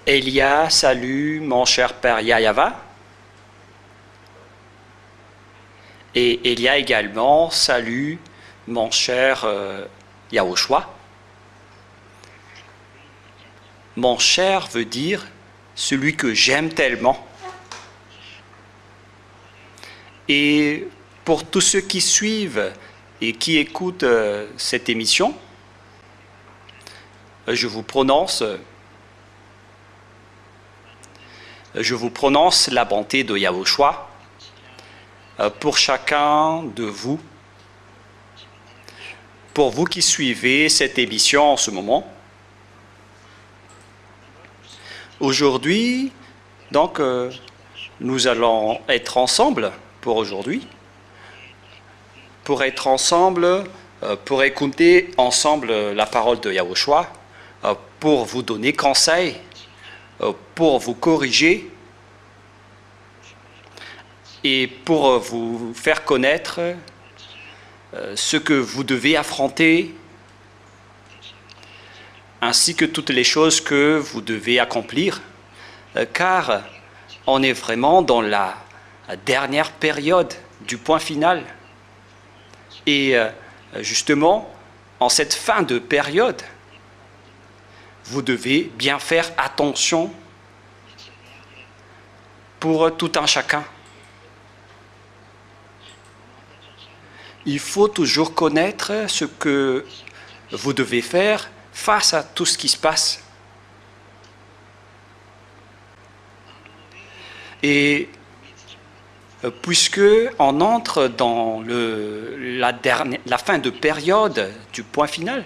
Elia salue mon cher père Yayava. Et Elia également salue mon cher Yahushua. Mon cher veut dire celui que j'aime tellement. Et pour tous ceux qui suivent et qui écoutent cette émission, je vous prononce la bonté de Yahushua pour chacun de vous, pour vous qui suivez cette émission en ce moment. Aujourd'hui, donc, nous allons être ensemble pour aujourd'hui, pour être ensemble, pour écouter ensemble la parole de Yahushua, pour vous donner conseil, pour vous corriger et pour vous faire connaître ce que vous devez affronter, ainsi que toutes les choses que vous devez accomplir, car on est vraiment dans la dernière période du point final. Et justement, en cette fin de période, vous devez bien faire attention pour tout un chacun. Il faut toujours connaître ce que vous devez faire face à tout ce qui se passe. Et puisque on entre dans la fin de période du point final,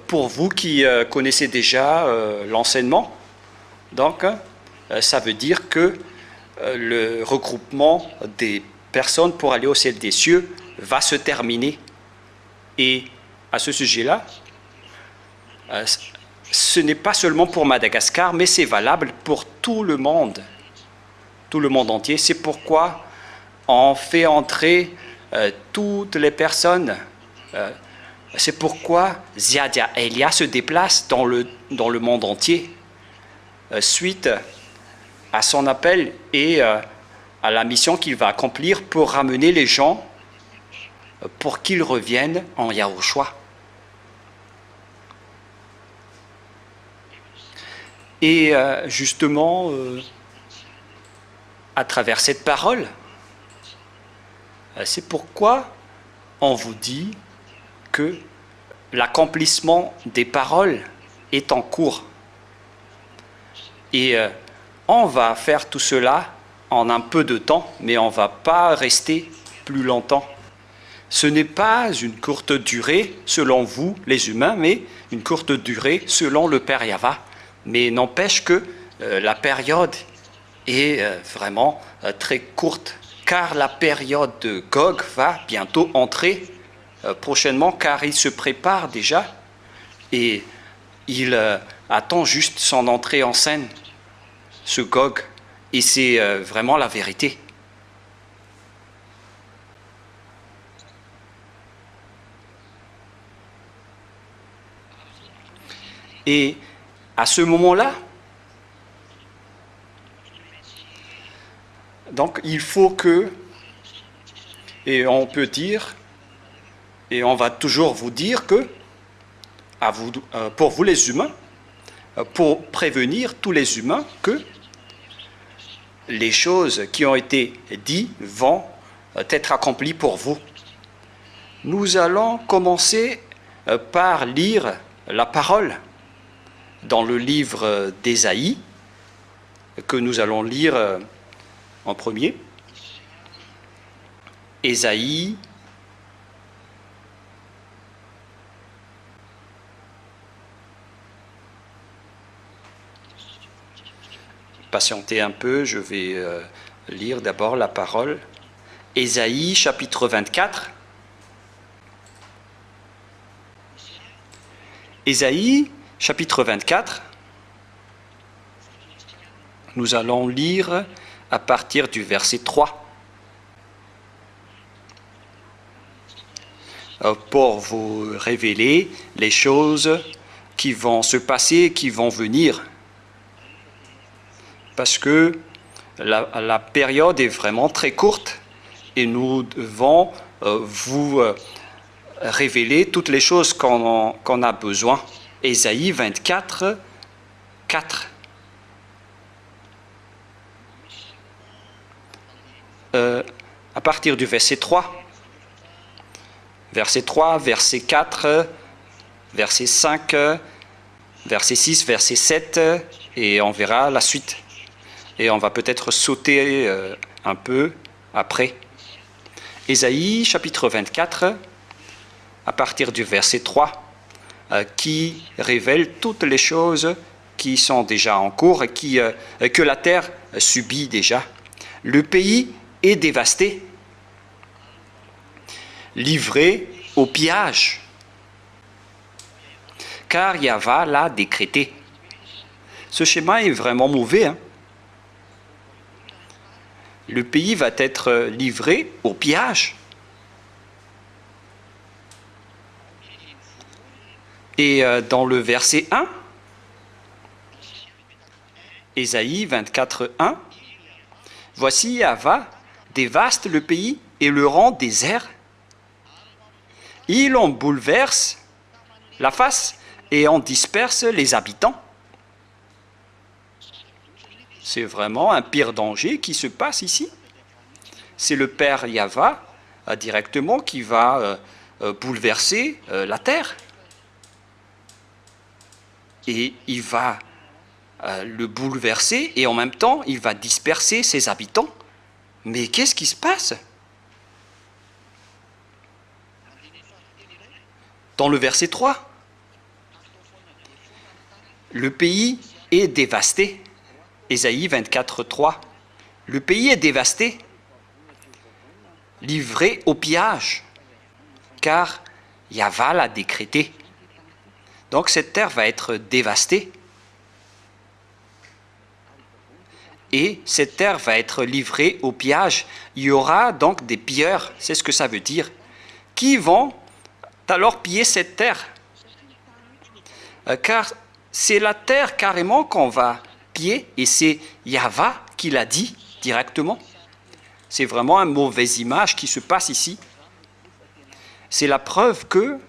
pour vous qui connaissez déjà l'enseignement, donc ça veut dire que le regroupement des personnes pour aller au ciel des cieux va se terminer. Et à ce sujet-là, ce n'est pas seulement pour Madagascar, mais c'est valable pour tout le monde entier. C'est pourquoi on fait entrer toutes les personnes. C'est pourquoi Ziadia Elia se déplace dans le monde entier suite à son appel et à la mission qu'il va accomplir pour ramener les gens pour qu'ils reviennent en Yahushua. Et justement, à travers cette parole, c'est pourquoi on vous dit que l'accomplissement des paroles est en cours. Et on va faire tout cela en un peu de temps, mais on ne va pas rester plus longtemps. Ce n'est pas une courte durée selon vous, les humains, mais une courte durée selon le Père Yahva. Mais n'empêche que la période est vraiment très courte, car la période de Gog va bientôt entrer prochainement, car il se prépare déjà et il attend juste son entrée en scène, ce Gog, et c'est vraiment la vérité. Et à ce moment-là, donc il faut que, et on peut dire, et on va toujours vous dire que, pour vous les humains, pour prévenir tous les humains que les choses qui ont été dites vont être accomplies pour vous. Nous allons commencer par lire la parole dans le livre d'Ésaïe, que nous allons lire en premier. Ésaïe, patientez un peu, je vais lire d'abord la parole. Ésaïe, chapitre 24. Ésaïe, chapitre 24. Nous allons lire à partir du verset 3. Pour vous révéler les choses qui vont se passer, qui vont venir. Parce que la période est vraiment très courte et nous devons vous révéler toutes les choses qu'on a besoin. Ésaïe 24, 4. À partir du verset 3. Verset 3, verset 4, verset 5, verset 6, verset 7, et on verra la suite. Et on va peut-être sauter un peu après. Ésaïe, chapitre 24, à partir du verset 3, qui révèle toutes les choses qui sont déjà en cours et que la terre subit déjà. Le pays est dévasté, livré au pillage, car Yahva l'a décrété. Ce schéma est vraiment mauvais, hein? Le pays va être livré au pillage. Et dans le verset 1, Ésaïe 24, 1, voici Yahva dévaste le pays et le rend désert. Il en bouleverse la face et en disperse les habitants. C'est vraiment un pire danger qui se passe ici. C'est le Père Yahva directement qui va bouleverser la terre. Et il va le bouleverser et en même temps, il va disperser ses habitants. Mais qu'est-ce qui se passe? Dans le verset 3, le pays est dévasté. Ésaïe 24, 3. Le pays est dévasté, livré au pillage, car Yahva l'a décrété. Donc cette terre va être dévastée. Et cette terre va être livrée au pillage. Il y aura donc des pilleurs, c'est ce que ça veut dire, qui vont alors piller cette terre. Car c'est la terre carrément qu'on va piller, et c'est Yahva qui l'a dit directement. C'est vraiment une mauvaise image qui se passe ici. C'est la preuve que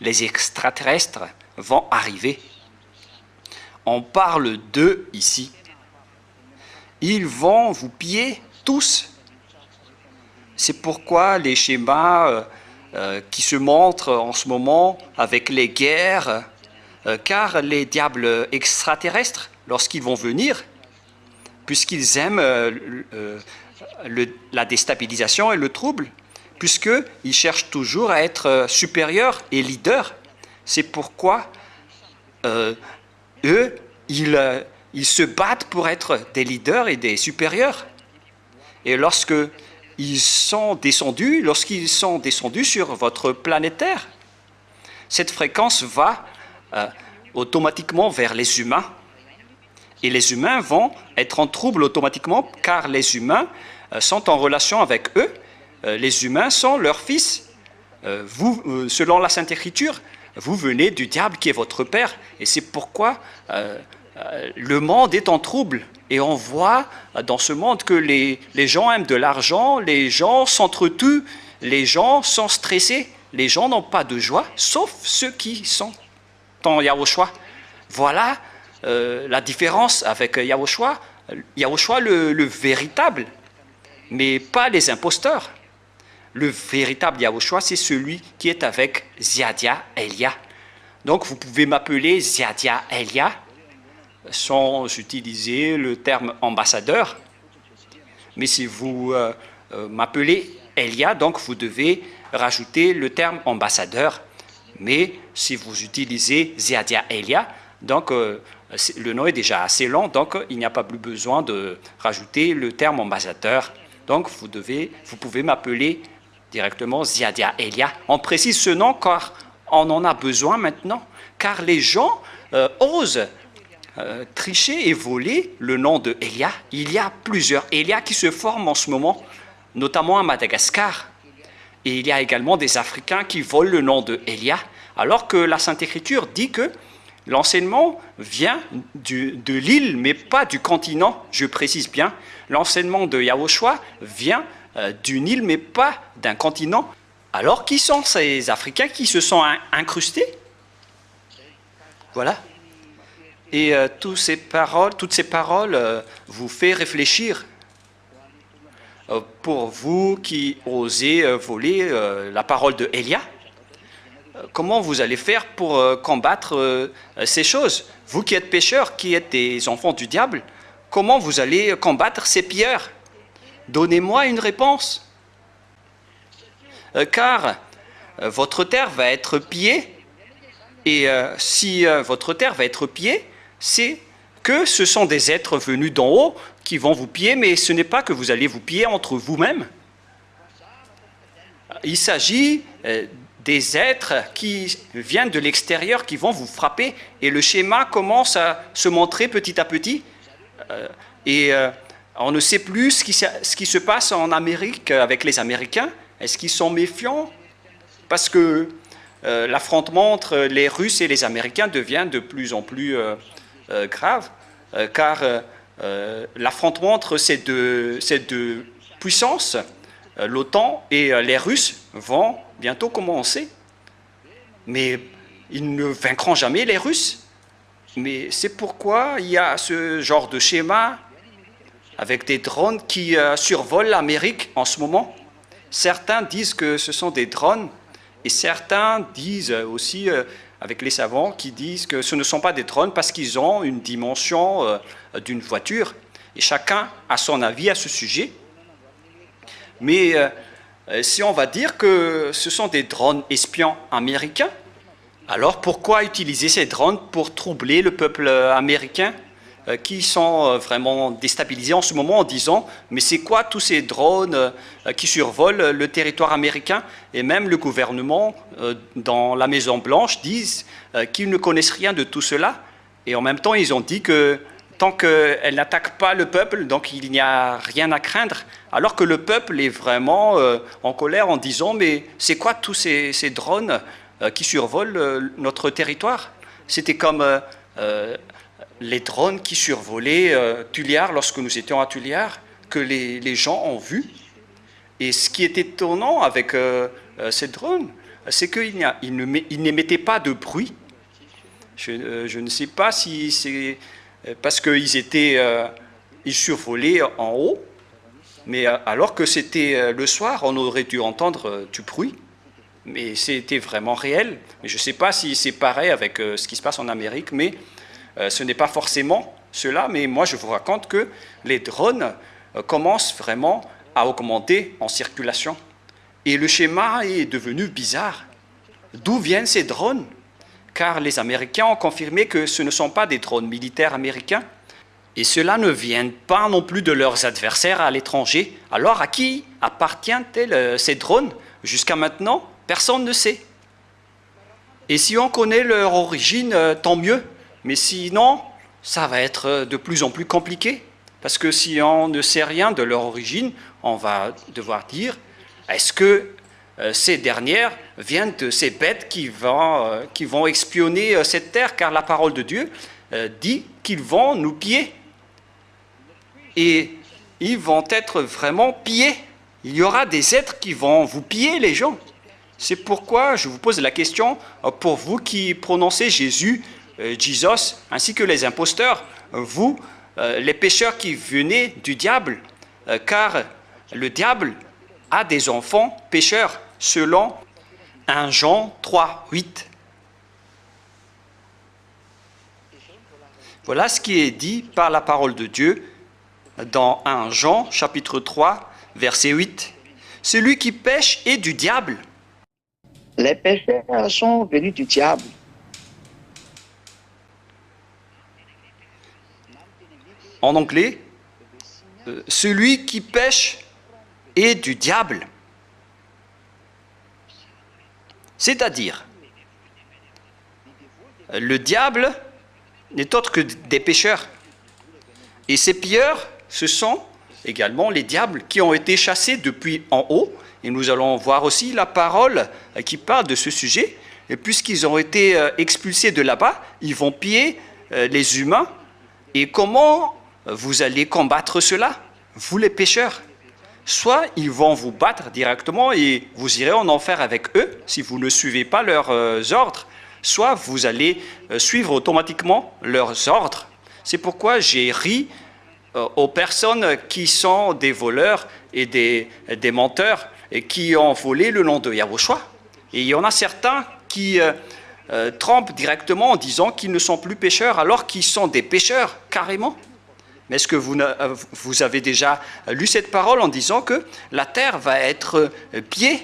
les extraterrestres vont arriver. On parle d'eux ici. Ils vont vous piller tous. C'est pourquoi les schémas qui se montrent en ce moment avec les guerres, car les diables extraterrestres, lorsqu'ils vont venir, puisqu'ils aiment la déstabilisation et le trouble, puisqu'ils cherchent toujours à être supérieurs et leaders, c'est pourquoi eux, ils se battent pour être des leaders et des supérieurs. Et lorsqu'ils sont descendus sur votre planète Terre, cette fréquence va automatiquement vers les humains. Et les humains vont être en trouble automatiquement, car les humains sont en relation avec eux. Les humains sont leurs fils. Vous, selon la Sainte Écriture, vous venez du diable qui est votre père. Et c'est pourquoi le monde est en trouble. Et on voit dans ce monde que les gens aiment de l'argent, les gens s'entretuent, les gens sont stressés, les gens n'ont pas de joie, sauf ceux qui sont en Yahushua. Voilà la différence avec Yahushua. Yahushua le véritable, mais pas les imposteurs. Le véritable Yahushua, c'est celui qui est avec Ziadia Elia. Donc vous pouvez m'appeler Ziadia Elia, sans utiliser le terme ambassadeur. Mais si vous m'appelez Elia, donc vous devez rajouter le terme ambassadeur. Mais si vous utilisez Ziadia Elia, donc le nom est déjà assez long, donc il n'y a pas plus besoin de rajouter le terme ambassadeur. Donc vous pouvez m'appeler directement Ziadia Elia. On précise ce nom car on en a besoin maintenant, car les gens osent tricher et voler le nom de Elia. Il y a plusieurs Elia qui se forment en ce moment, notamment à Madagascar. Et il y a également des Africains qui volent le nom de Elia. alors que la Sainte Écriture dit que l'enseignement vient de l'île, mais pas du continent, je précise bien. L'enseignement de Yahushua vient d'une île, mais pas d'un continent. Alors, qui sont ces Africains qui se sont incrustés? Voilà. Et toutes ces paroles vous font réfléchir. Pour vous qui osez voler la parole de Élia, comment vous allez faire pour combattre ces choses? Vous qui êtes pécheurs, qui êtes des enfants du diable, comment vous allez combattre ces pilleurs? Donnez-moi une réponse. Car votre terre va être pillée, et si votre terre va être pillée, c'est que ce sont des êtres venus d'en haut qui vont vous piller, mais ce n'est pas que vous allez vous piller entre vous-mêmes. Il s'agit des êtres qui viennent de l'extérieur, qui vont vous frapper, et le schéma commence à se montrer petit à petit. On ne sait plus ce qui se passe en Amérique avec les Américains. Est-ce qu'ils sont méfiants? Parce que l'affrontement entre les Russes et les Américains devient de plus en plus grave, car l'affrontement entre ces deux puissances, l'OTAN et les Russes, vont bientôt commencer. Mais ils ne vaincront jamais, les Russes. Mais c'est pourquoi il y a ce genre de schéma avec des drones qui survolent l'Amérique en ce moment. Certains disent que ce sont des drones, et certains disent aussi, avec les savants, qui disent que ce ne sont pas des drones parce qu'ils ont une dimension d'une voiture. Et chacun a son avis à ce sujet. Mais si on va dire que ce sont des drones espions américains, alors pourquoi utiliser ces drones pour troubler le peuple américain qui sont vraiment déstabilisés en ce moment en disant « Mais c'est quoi tous ces drones qui survolent le territoire américain ?» Et même le gouvernement dans la Maison-Blanche disent qu'ils ne connaissent rien de tout cela. Et en même temps, ils ont dit que tant qu'elle n'attaque pas le peuple, donc il n'y a rien à craindre. Alors que le peuple est vraiment en colère en disant « Mais c'est quoi tous ces drones qui survolent notre territoire ?» C'était comme les drones qui survolaient Tulliard lorsque nous étions à Tulliard, que les gens ont vu. Et ce qui est étonnant avec ces drones, c'est qu'ils n'émettaient pas de bruit. Je ne sais pas si c'est parce qu'ils survolaient en haut, mais alors que c'était le soir, on aurait dû entendre du bruit. Mais c'était vraiment réel. Mais je ne sais pas si c'est pareil avec ce qui se passe en Amérique, mais ce n'est pas forcément cela. Mais moi, je vous raconte que les drones commencent vraiment à augmenter en circulation. Et le schéma est devenu bizarre. D'où viennent ces drones? Car les Américains ont confirmé que ce ne sont pas des drones militaires américains. Et cela ne vient pas non plus de leurs adversaires à l'étranger. Alors, à qui appartiennent-ils ces drones? Jusqu'à maintenant, personne ne sait. Et si on connaît leur origine, tant mieux. Mais sinon, ça va être de plus en plus compliqué. Parce que si on ne sait rien de leur origine, on va devoir dire, est-ce que ces dernières viennent de ces bêtes qui vont espionner cette terre? Car la parole de Dieu dit qu'ils vont nous piller. Et ils vont être vraiment pillés. Il y aura des êtres qui vont vous piller, les gens. C'est pourquoi je vous pose la question, pour vous qui prononcez Jésus, Jesus, ainsi que les imposteurs, vous, les pécheurs qui venez du diable, car le diable a des enfants pécheurs, selon 1 Jean 3, 8. Voilà ce qui est dit par la parole de Dieu dans 1 Jean, chapitre 3, verset 8. Celui qui pêche est du diable. Les pécheurs sont venus du diable. En anglais, celui qui pêche est du diable. C'est-à-dire, le diable n'est autre que des pécheurs. Et ces pilleurs, ce sont également les diables qui ont été chassés depuis en haut. Et nous allons voir aussi la parole qui parle de ce sujet. et puisqu'ils ont été expulsés de là-bas, ils vont piller les humains. Et comment vous allez combattre cela, vous les pécheurs? Soit ils vont vous battre directement et vous irez en enfer avec eux si vous ne suivez pas leurs ordres, soit vous allez suivre automatiquement leurs ordres. C'est pourquoi j'ai ri aux personnes qui sont des voleurs et des menteurs et qui ont volé le nom de Yahushua. Et il y en a certains qui trompent directement en disant qu'ils ne sont plus pécheurs alors qu'ils sont des pécheurs carrément. Mais est-ce que vous avez déjà lu cette parole en disant que la terre va être pillée?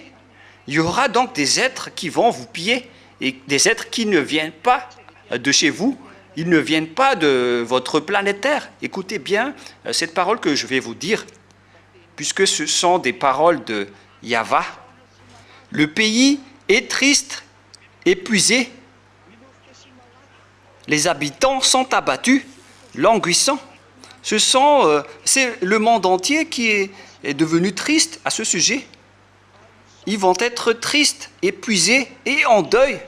Il y aura donc des êtres qui vont vous piller et des êtres qui ne viennent pas de chez vous. Ils ne viennent pas de votre planète Terre. Écoutez bien cette parole que je vais vous dire, puisque ce sont des paroles de Yahva. Le pays est triste, épuisé. Les habitants sont abattus, languissants. C'est le monde entier qui est devenu triste à ce sujet. Ils vont être tristes, épuisés et en deuil.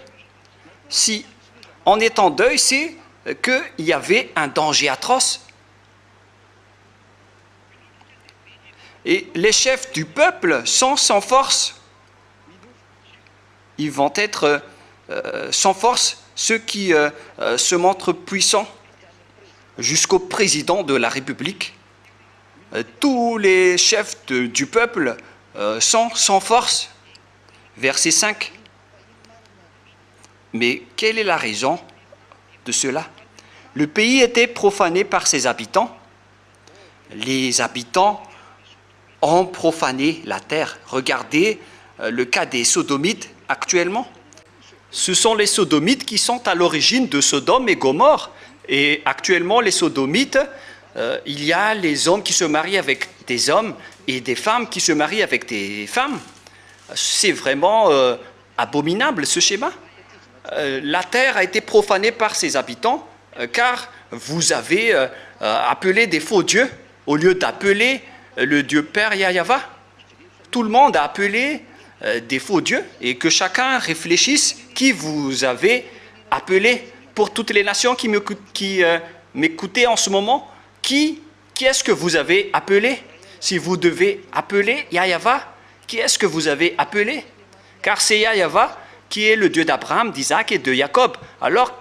Si on est en deuil, c'est qu'il y avait un danger atroce. Et les chefs du peuple sont sans force. Ils vont être sans force, ceux qui se montrent puissants, jusqu'au président de la République. Tous les chefs du peuple sont sans force. Verset 5. Mais quelle est la raison de cela? Le pays était profané par ses habitants. Les habitants ont profané la terre. Regardez le cas des Sodomites actuellement. Ce sont les Sodomites qui sont à l'origine de Sodome et Gomorrhe. Et actuellement, les Sodomites, il y a les hommes qui se marient avec des hommes et des femmes qui se marient avec des femmes. C'est vraiment abominable ce schéma. La terre a été profanée par ses habitants car vous avez appelé des faux dieux au lieu d'appeler le Dieu Père Yahva. Tout le monde a appelé des faux dieux et que chacun réfléchisse qui vous avez appelé. Pour toutes les nations qui m'écoutaient en ce moment, qui est-ce que vous avez appelé? Si vous devez appeler Yahva, qui est-ce que vous avez appelé? Car c'est Yahva qui est le Dieu d'Abraham, d'Isaac et de Jacob. Alors,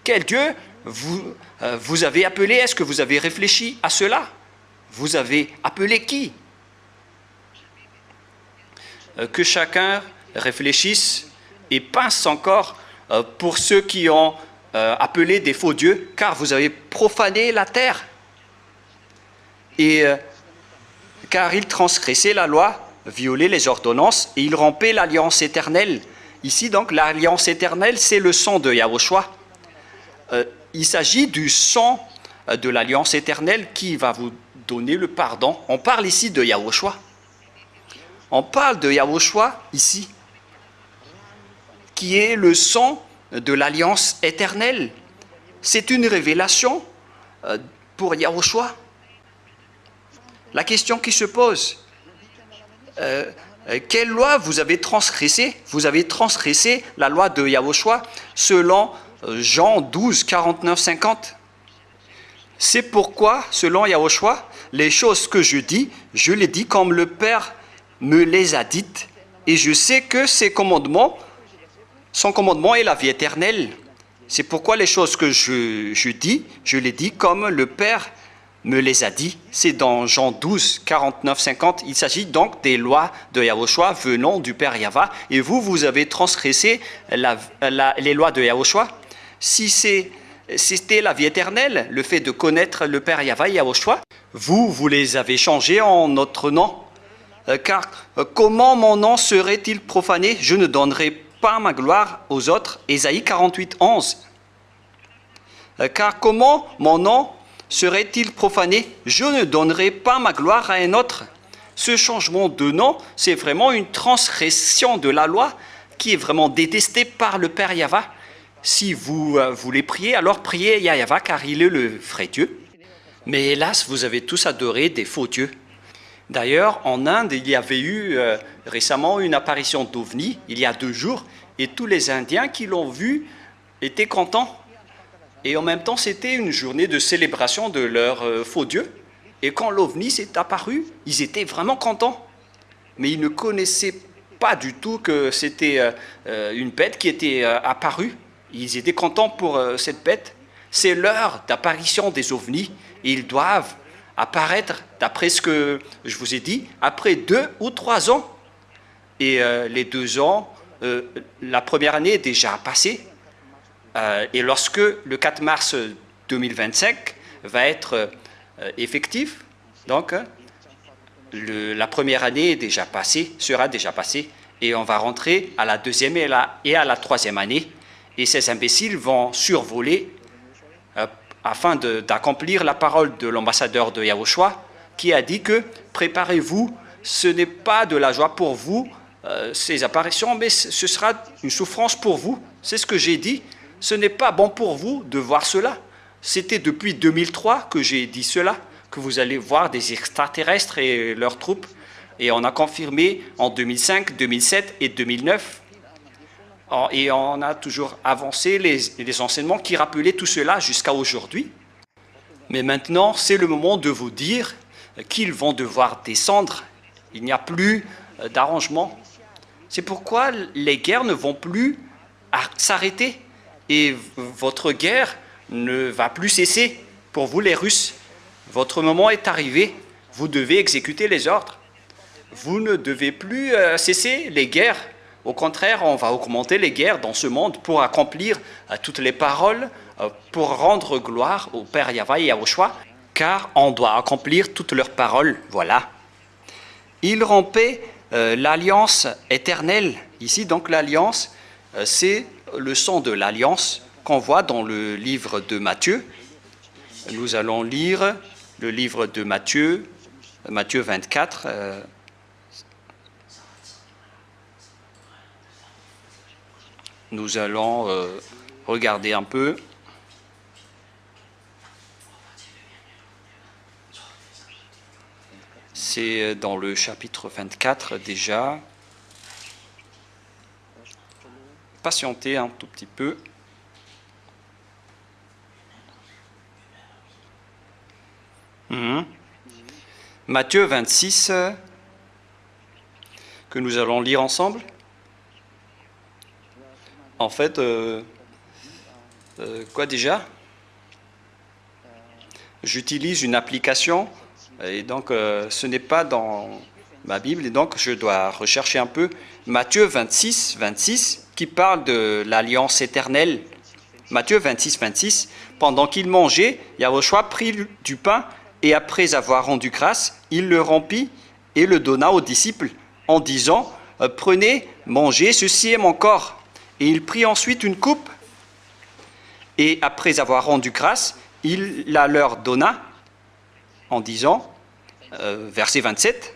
quel Dieu vous avez appelé? Est-ce que vous avez réfléchi à cela? Vous avez appelé qui? Que chacun réfléchisse et pense encore pour ceux qui ont appelé des faux dieux, car vous avez profané la terre. Et car ils transgressaient la loi, violaient les ordonnances, et ils rompaient l'alliance éternelle. Ici, donc, l'alliance éternelle, c'est le sang de Yahushua. Il s'agit du sang de l'alliance éternelle qui va vous donner le pardon. On parle ici de Yahushua. On parle de Yahushua ici, qui est le sang de l'alliance éternelle. C'est une révélation pour Yahushua. La question qui se pose, quelle loi vous avez transgressée? Vous avez transgressé la loi de Yahushua selon Jean 12, 49, 50. C'est pourquoi, selon Yahushua, les choses que je dis, je les dis comme le Père me les a dites, et je sais que son commandement est la vie éternelle. C'est pourquoi les choses que je dis, je les dis comme le Père me les a dit. C'est dans Jean 12, 49, 50. Il s'agit donc des lois de Yahushua venant du Père Yahva. Et vous avez transgressé les lois de Yahushua. Si c'était la vie éternelle, le fait de connaître le Père Yahva et Yahushua, vous les avez changés en notre nom. Car comment mon nom serait-il profané? Je ne donnerai pas ma gloire aux autres. Ésaïe 48, 11. Car comment mon nom serait-il profané? Je ne donnerai pas ma gloire à un autre. Ce changement de nom, c'est vraiment une transgression de la loi qui est vraiment détestée par le Père Yahva. Si vous voulez prier, alors priez Yahva car il est le vrai Dieu. Mais hélas, vous avez tous adoré des faux dieux. D'ailleurs, en Inde, il y avait eu récemment une apparition d'OVNI, il y a 2 jours, et tous les Indiens qui l'ont vu étaient contents. Et en même temps, c'était une journée de célébration de leur faux Dieu. Et quand l'OVNI s'est apparu, ils étaient vraiment contents. Mais ils ne connaissaient pas du tout que c'était une bête qui était apparue. Ils étaient contents pour cette bête. C'est l'heure d'apparition des OVNI. Et ils doivent apparaître, d'après ce que je vous ai dit, après 2 ou 3 ans. Et les 2 ans, la première année est déjà passée. Et lorsque le 4 mars 2025 va être effectif, donc la première année est déjà passée, sera déjà passée, et on va rentrer à la 2e et à la 3e année. Et ces imbéciles vont survoler afin d'accomplir la parole de l'ambassadeur de Yahushua qui a dit que préparez-vous, ce n'est pas de la joie pour vous, ces apparitions, mais ce sera une souffrance pour vous. C'est ce que j'ai dit. Ce n'est pas bon pour vous de voir cela. C'était depuis 2003 que j'ai dit cela, que vous allez voir des extraterrestres et leurs troupes. Et on a confirmé en 2005, 2007 et 2009. Et on a toujours avancé les enseignements qui rappelaient tout cela jusqu'à aujourd'hui. Mais maintenant, c'est le moment de vous dire qu'ils vont devoir descendre. Il n'y a plus d'arrangement. C'est pourquoi les guerres ne vont plus s'arrêter. Et votre guerre ne va plus cesser. Pour vous, les Russes, votre moment est arrivé. Vous devez exécuter les ordres. Vous ne devez plus cesser les guerres. Au contraire, on va augmenter les guerres dans ce monde pour accomplir toutes les paroles, pour rendre gloire au Père Yahweh et Yahushua, car on doit accomplir toutes leurs paroles. Voilà. Il rompait l'alliance éternelle. Ici, donc, l'alliance, c'est le sang de l'alliance qu'on voit dans le livre de Matthieu. Nous allons lire le livre de Matthieu, Matthieu 24. Nous allons regarder un peu. C'est dans le chapitre 24 déjà. Patientez un tout petit peu. Matthieu 26, que nous allons lire ensemble. En fait, quoi déjà? J'utilise une application et donc ce n'est pas dans ma Bible et donc je dois rechercher un peu. Matthieu 26, 26 qui parle de l'alliance éternelle. Matthieu 26, 26. Pendant qu'il mangeait, Yahushua prit du pain et après avoir rendu grâce, il le rompit et le donna aux disciples en disant « Prenez, mangez, ceci est mon corps ». Et il prit ensuite une coupe et après avoir rendu grâce, il la leur donna en disant, verset 27,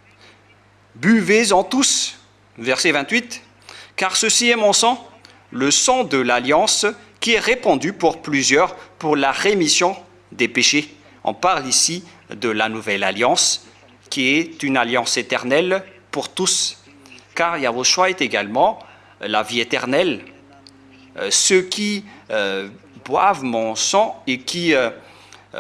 « Buvez-en tous », verset 28, « Car ceci est mon sang, le sang de l'alliance qui est répandu pour plusieurs pour la rémission des péchés. » On parle ici de la nouvelle alliance qui est une alliance éternelle pour tous. Car Yahushua est également la vie éternelle. Ceux qui boivent mon sang et qui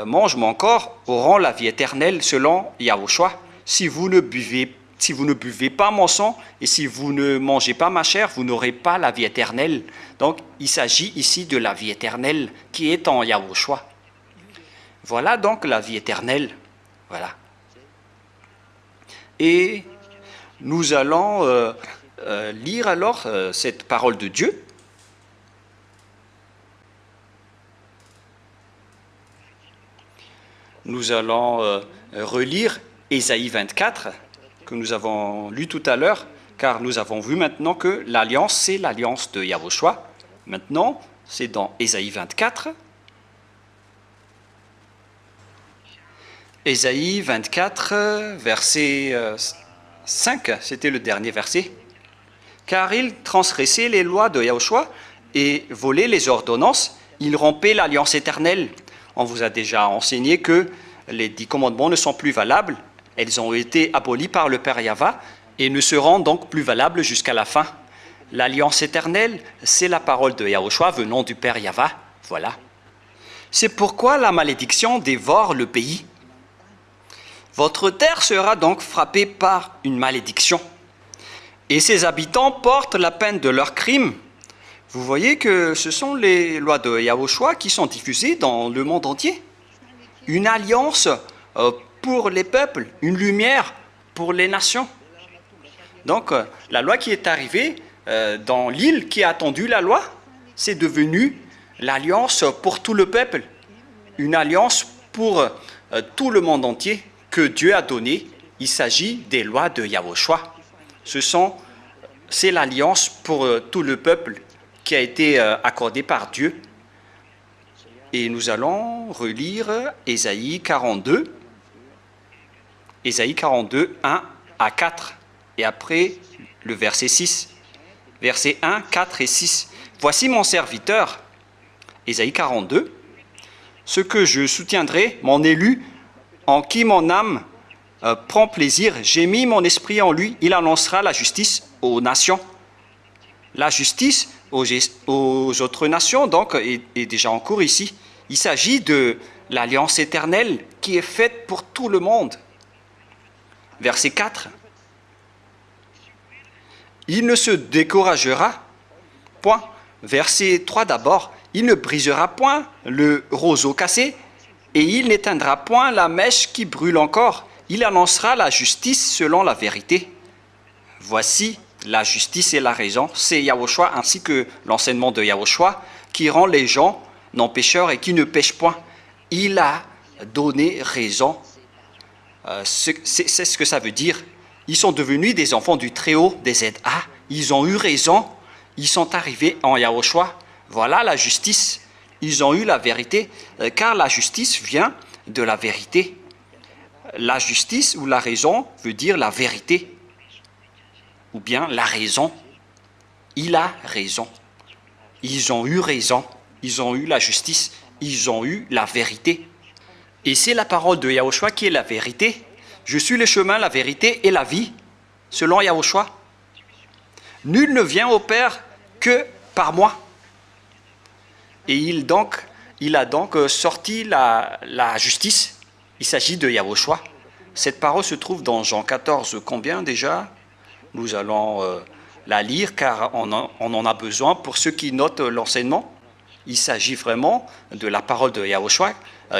mangent mon corps auront la vie éternelle selon Yahushua. Si vous ne buvez pas mon sang et si vous ne mangez pas ma chair, vous n'aurez pas la vie éternelle. Donc, il s'agit ici de la vie éternelle qui est en Yahushua. Voilà donc la vie éternelle. Voilà. Et nous allons lire alors cette parole de Dieu. Nous allons relire Ésaïe 24, que nous avons lu tout à l'heure, car nous avons vu maintenant que l'alliance, c'est l'alliance de Yahushua. Maintenant, c'est dans Ésaïe 24. Ésaïe 24, verset 5, c'était le dernier verset. « Car il transgressait les lois de Yahushua et volait les ordonnances, il rompait l'alliance éternelle. » On vous a déjà enseigné que les 10 commandements ne sont plus valables Elles ont été abolies par le Père Yahva et ne seront donc plus valables jusqu'à la fin. L'alliance éternelle, c'est la parole de Yahushua venant du Père Yahva. Voilà. C'est pourquoi la malédiction dévore le pays. Votre terre sera donc frappée par une malédiction. Et ses habitants portent la peine de leurs crimes. Vous voyez que ce sont les lois de Yahushua qui sont diffusées dans le monde entier. Une alliance pour les peuples, une lumière pour les nations. Donc, la loi qui est arrivée dans l'île qui a attendu la loi, c'est devenu l'alliance pour tout le peuple. Une alliance pour tout le monde entier que Dieu a donnée. Il s'agit des lois de Yahushua. C'est l'alliance pour tout le peuple qui a été accordée par Dieu. Et nous allons relire Ésaïe 42. Ésaïe 42, 1 à 4. Et après, le verset 6. Versets 1, 4 et 6. Voici mon serviteur, Ésaïe 42, ce que je soutiendrai, mon élu, en qui mon âme prend plaisir. J'ai mis mon esprit en lui, il annoncera la justice aux nations. La justice aux autres nations, donc, est déjà en cours ici. Il s'agit de l'alliance éternelle qui est faite pour tout le monde. Verset 4. Il ne se découragera point. Verset 3 d'abord. Il ne brisera point le roseau cassé et il n'éteindra point la mèche qui brûle encore. Il annoncera la justice selon la vérité. Voici la justice et la raison. C'est Yahushua ainsi que l'enseignement de Yahushua qui rend les gens non pécheurs et qui ne pêchent point. Il a donné raison. C'est ce que ça veut dire. Ils sont devenus des enfants du Très-Haut, des ZA. Ils ont eu raison. Ils sont arrivés en Yahushua. Voilà la justice. Ils ont eu la vérité, car la justice vient de la vérité. La justice ou la raison veut dire la vérité. Ou bien la raison. Il a raison. Ils ont eu raison. Ils ont eu la justice. Ils ont eu la vérité. Et c'est la parole de Yahushua qui est la vérité. Je suis le chemin, la vérité et la vie, selon Yahushua. Nul ne vient au Père que par moi. Et il a donc sorti la justice. Il s'agit de Yahushua. Cette parole se trouve dans Jean 14, combien déjà? Nous allons la lire car on en a besoin pour ceux qui notent l'enseignement. Il s'agit vraiment de la parole de Yahushua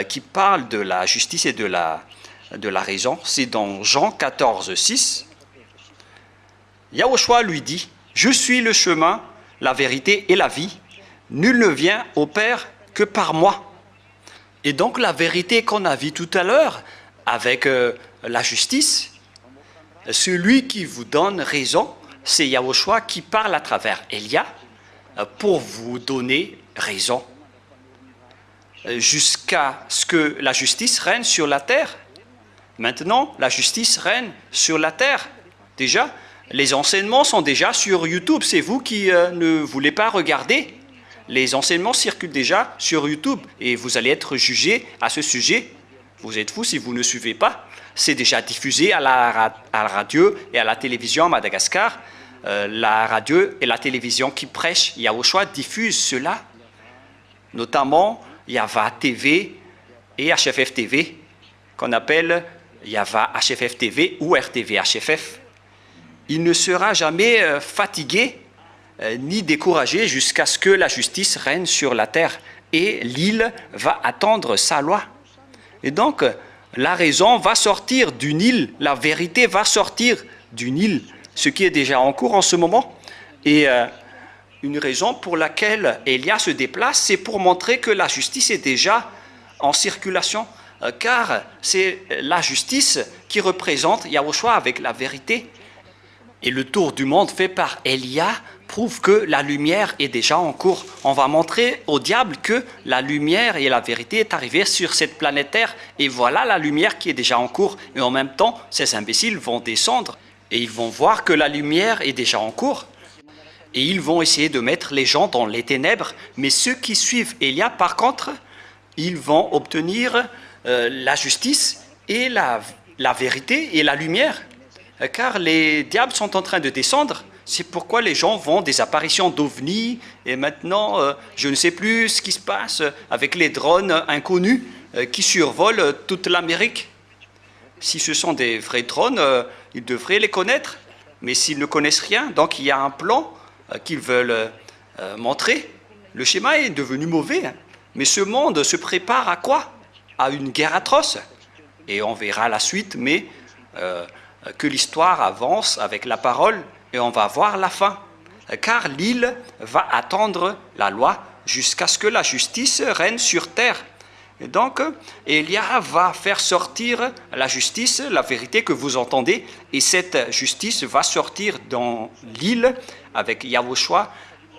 qui parle de la justice et de la raison. C'est dans Jean 14, 6. Yahushua lui dit, « Je suis le chemin, la vérité et la vie. Nul ne vient au Père que par moi. » Et donc la vérité qu'on a vue tout à l'heure avec la justice, celui qui vous donne raison, c'est Yahushua qui parle à travers Élia pour vous donner raison. Jusqu'à ce que la justice règne sur la terre. Maintenant, la justice règne sur la terre. Déjà, les enseignements sont déjà sur YouTube. C'est vous qui ne voulez pas regarder. Les enseignements circulent déjà sur YouTube et vous allez être jugé à ce sujet. Vous êtes fous si vous ne suivez pas. C'est déjà diffusé à la radio et à la télévision à Madagascar. La radio et la télévision qui prêchent Yahushua diffusent cela. Notamment Yahva TV et HFF TV, qu'on appelle Yahva HFF TV ou RTV HFF. Il ne sera jamais fatigué ni découragé jusqu'à ce que la justice règne sur la terre et l'île va attendre sa loi. Et donc, la raison va sortir d'une île, la vérité va sortir d'une île, ce qui est déjà en cours en ce moment. Et une raison pour laquelle Élia se déplace, c'est pour montrer que la justice est déjà en circulation, car c'est la justice qui représente Yahushua avec la vérité. Et le tour du monde fait par Élia prouve que la lumière est déjà en cours. On va montrer au diable que la lumière et la vérité est arrivée sur cette planète Terre. Et voilà la lumière qui est déjà en cours. Et en même temps, ces imbéciles vont descendre et ils vont voir que la lumière est déjà en cours. Et ils vont essayer de mettre les gens dans les ténèbres. Mais ceux qui suivent Élia, par contre, ils vont obtenir la justice et la la vérité et la lumière, car les diables sont en train de descendre. C'est pourquoi les gens font des apparitions d'ovnis, et maintenant, je ne sais plus ce qui se passe avec les drones inconnus qui survolent toute l'Amérique. Si ce sont des vrais drones, ils devraient les connaître, mais s'ils ne connaissent rien, donc il y a un plan qu'ils veulent montrer. Le schéma est devenu mauvais, mais ce monde se prépare à quoi? À une guerre atroce. Et on verra la suite, mais que l'histoire avance avec la parole, et on va voir la fin. Car l'île va attendre la loi jusqu'à ce que la justice règne sur terre. Et donc, Élia va faire sortir la justice, la vérité que vous entendez, et cette justice va sortir dans l'île avec Yahushua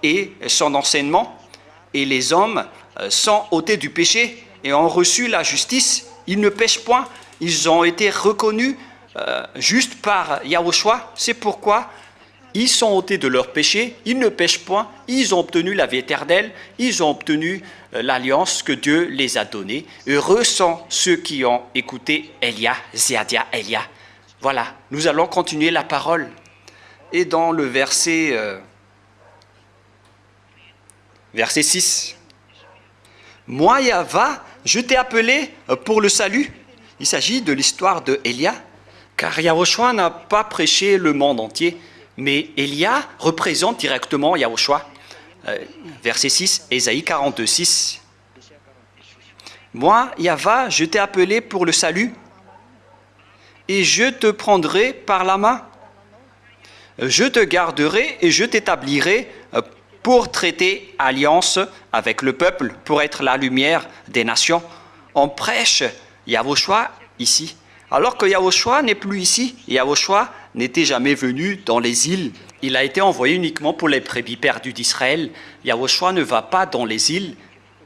et son enseignement. Et les hommes sont ôtés du péché et ont reçu la justice. Ils ne pêchent point, ils ont été reconnus juste par Yahushua. C'est pourquoi ils sont ôtés de leur péché, ils ne pêchent point, ils ont obtenu la vie éternelle, ils ont obtenu l'alliance que Dieu les a donnée. Heureux sont ceux qui ont écouté Elia, Ziadia, Elia. Voilà, nous allons continuer la parole. Et dans le verset 6, « Moi, Yahva, je t'ai appelé pour le salut. » Il s'agit de l'histoire de Elia, car Yahushua n'a pas prêché le monde entier, mais Elia représente directement Yahushua. Verset 6, Ésaïe 42, 6. « Moi, Yahva, je t'ai appelé pour le salut, et je te prendrai par la main. Je te garderai et je t'établirai pour traiter alliance avec le peuple, pour être la lumière des nations. » On prêche Yahushua ici. Alors que Yahushua n'est plus ici, Yahushua n'était jamais venu dans les îles. Il a été envoyé uniquement pour les brebis perdues d'Israël. Yahushua ne va pas dans les îles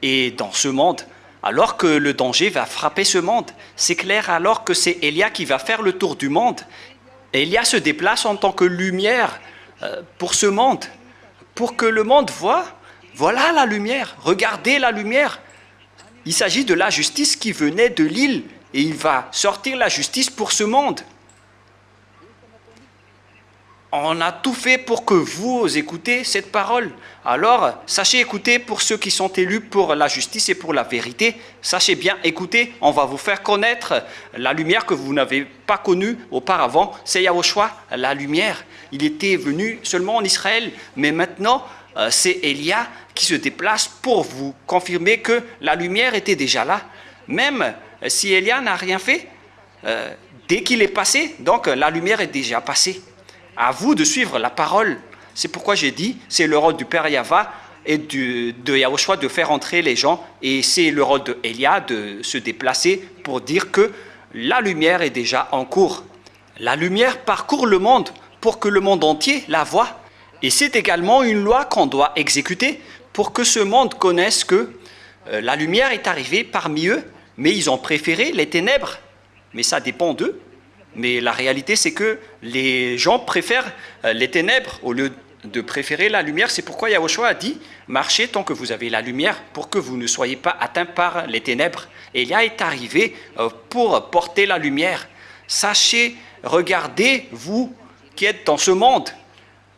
et dans ce monde. Alors que le danger va frapper ce monde, c'est clair alors que c'est Élia qui va faire le tour du monde. Élia se déplace en tant que lumière pour ce monde, pour que le monde voit, voilà la lumière, regardez la lumière. Il s'agit de la justice qui venait de l'île et il va sortir la justice pour ce monde. On a tout fait pour que vous écoutez cette parole. Alors, sachez écouter pour ceux qui sont élus pour la justice et pour la vérité. Sachez bien écouter, on va vous faire connaître la lumière que vous n'avez pas connue auparavant. C'est Yahushua, la lumière. Il était venu seulement en Israël, mais maintenant, c'est Élia qui se déplace pour vous confirmer que la lumière était déjà là. Même si Élia n'a rien fait, dès qu'il est passé, donc la lumière est déjà passée. À vous de suivre la parole. C'est pourquoi j'ai dit, c'est le rôle du Père Yahva et de Yahushua de faire entrer les gens, et c'est le rôle de Élia de se déplacer pour dire que la lumière est déjà en cours. La lumière parcourt le monde pour que le monde entier la voie. Et c'est également une loi qu'on doit exécuter pour que ce monde connaisse que la lumière est arrivée parmi eux, mais ils ont préféré les ténèbres. Mais ça dépend d'eux. Mais la réalité, c'est que les gens préfèrent les ténèbres au lieu de préférer la lumière. C'est pourquoi Yahushua a dit « Marchez tant que vous avez la lumière pour que vous ne soyez pas atteints par les ténèbres. » Élia est arrivé pour porter la lumière. Sachez, regardez, vous qui êtes dans ce monde,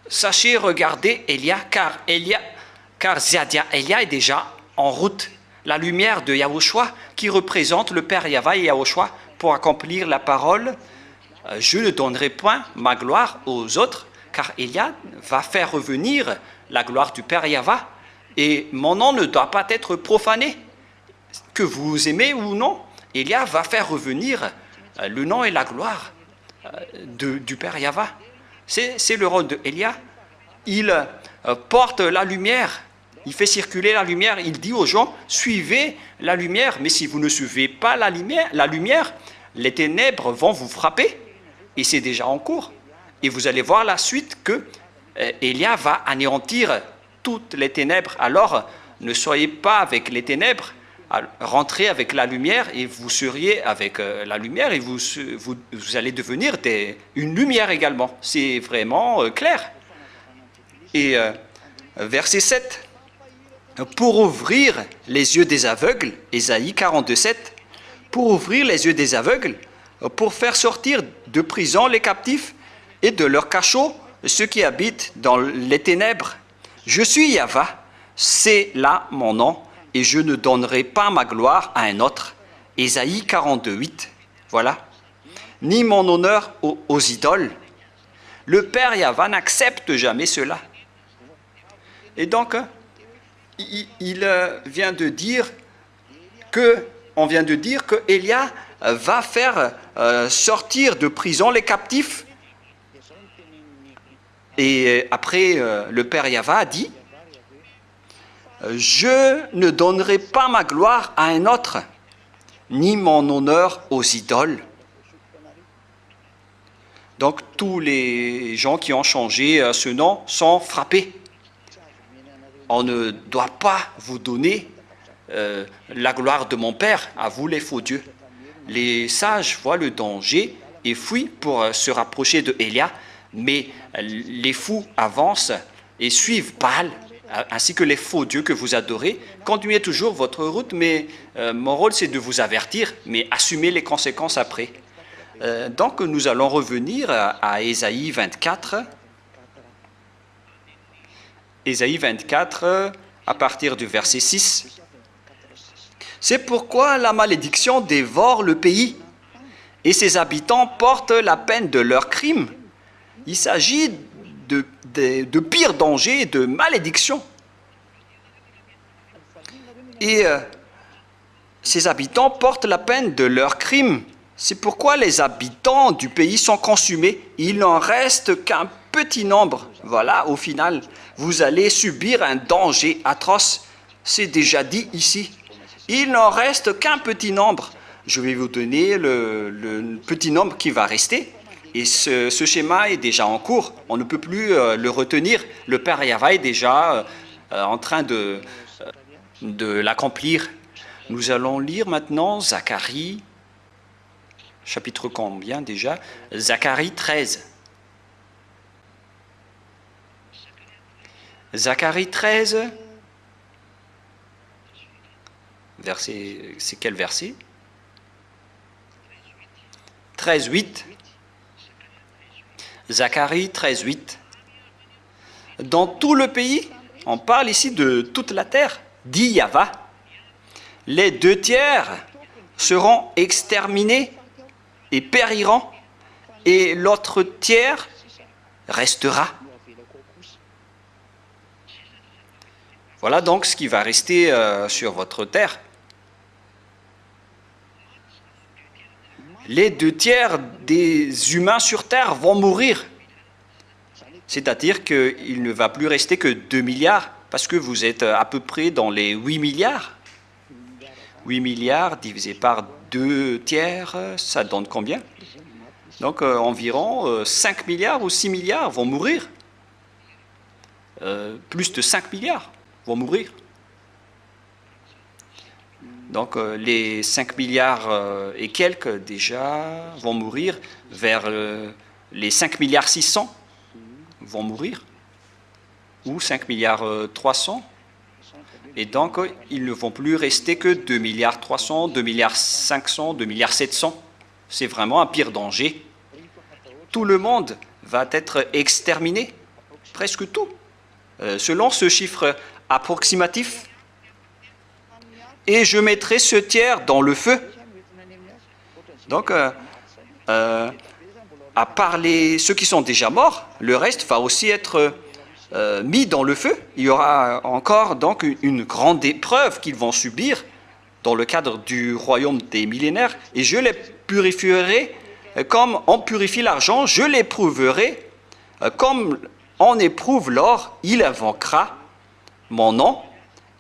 sachez regarder Élia, car Ziadia, Élia est déjà en route. La lumière de Yahushua qui représente le Père Yahva et Yahushua pour accomplir la parole. Je ne donnerai point ma gloire aux autres, car Élia va faire revenir la gloire du Père Yahva, et mon nom ne doit pas être profané. Que vous aimez ou non, Élia va faire revenir le nom et la gloire du Père Yahva. C'est le rôle d'Élia. Il porte la lumière, il fait circuler la lumière, il dit aux gens, suivez la lumière, mais si vous ne suivez pas la lumière, les ténèbres vont vous frapper. Et c'est déjà en cours. Et vous allez voir la suite que Élia va anéantir toutes les ténèbres. Alors, ne soyez pas avec les ténèbres, rentrez avec la lumière et vous seriez avec la lumière et vous allez devenir une lumière également. C'est vraiment clair. Et verset 7. Pour ouvrir les yeux des aveugles, Ésaïe 42, 7. Pour ouvrir les yeux des aveugles, pour faire sortir de prison les captifs et de leurs cachots ceux qui habitent dans les ténèbres. Je suis Yahvé, c'est là mon nom, et je ne donnerai pas ma gloire à un autre. Ésaïe 42, 8. Voilà. Ni mon honneur aux idoles. Le Père Yahvé n'accepte jamais cela. Et donc, il vient de dire que, on vient de dire que Élia va faire sortir de prison les captifs. Et après, le Père Yahvé a dit, je ne donnerai pas ma gloire à un autre, ni mon honneur aux idoles. Donc tous les gens qui ont changé ce nom sont frappés. On ne doit pas vous donner la gloire de mon Père, à vous les faux dieux. Les sages voient le danger et fuient pour se rapprocher de Élia, mais les fous avancent et suivent Baal, ainsi que les faux dieux que vous adorez. Continuez toujours votre route, mais mon rôle c'est de vous avertir, mais assumez les conséquences après. Donc nous allons revenir à Ésaïe 24. Ésaïe 24, à partir du verset 6. C'est pourquoi la malédiction dévore le pays, et ses habitants portent la peine de leurs crimes. Il s'agit de pires dangers, de malédictions. Et ces habitants portent la peine de leurs crimes. C'est pourquoi les habitants du pays sont consumés. Il n'en reste qu'un petit nombre. Voilà, au final, vous allez subir un danger atroce. C'est déjà dit ici. Il n'en reste qu'un petit nombre. Je vais vous donner le petit nombre qui va rester. Et ce schéma est déjà en cours. On ne peut plus le retenir. Le Père Yahvé est déjà en train de l'accomplir. Nous allons lire maintenant Zacharie, chapitre combien déjà? Zacharie 13. Zacharie 13, verset, c'est quel verset? 13, 8. Zacharie 13, 8. Dans tout le pays, on parle ici de toute la terre, dit Yahvé, les 2/3 seront exterminés et périront, et l'autre tiers restera. Voilà donc ce qui va rester sur votre terre. Les 2/3 des humains sur terre vont mourir. C'est-à-dire qu'il ne va plus rester que 2 milliards, parce que vous êtes à peu près dans les 8 milliards. 8 milliards divisé par 2/3, ça donne combien? Donc environ 5 milliards ou 6 milliards vont mourir. Plus de 5 milliards vont mourir. Donc les 5 milliards et quelques déjà vont mourir, vers les 5 milliards 600 vont mourir, ou 5 milliards 300. Et donc ils ne vont plus rester que 2 milliards 300, 2 milliards 500, 2 milliards 700. C'est vraiment un pire danger. Tout le monde va être exterminé, presque tout, selon ce chiffre approximatif. Et je mettrai ce tiers dans le feu. Donc, à part ceux qui sont déjà morts, le reste va aussi être mis dans le feu. Il y aura encore donc une grande épreuve qu'ils vont subir dans le cadre du royaume des millénaires. Et je les purifierai comme on purifie l'argent, je l'éprouverai comme on éprouve l'or. Il invoquera mon nom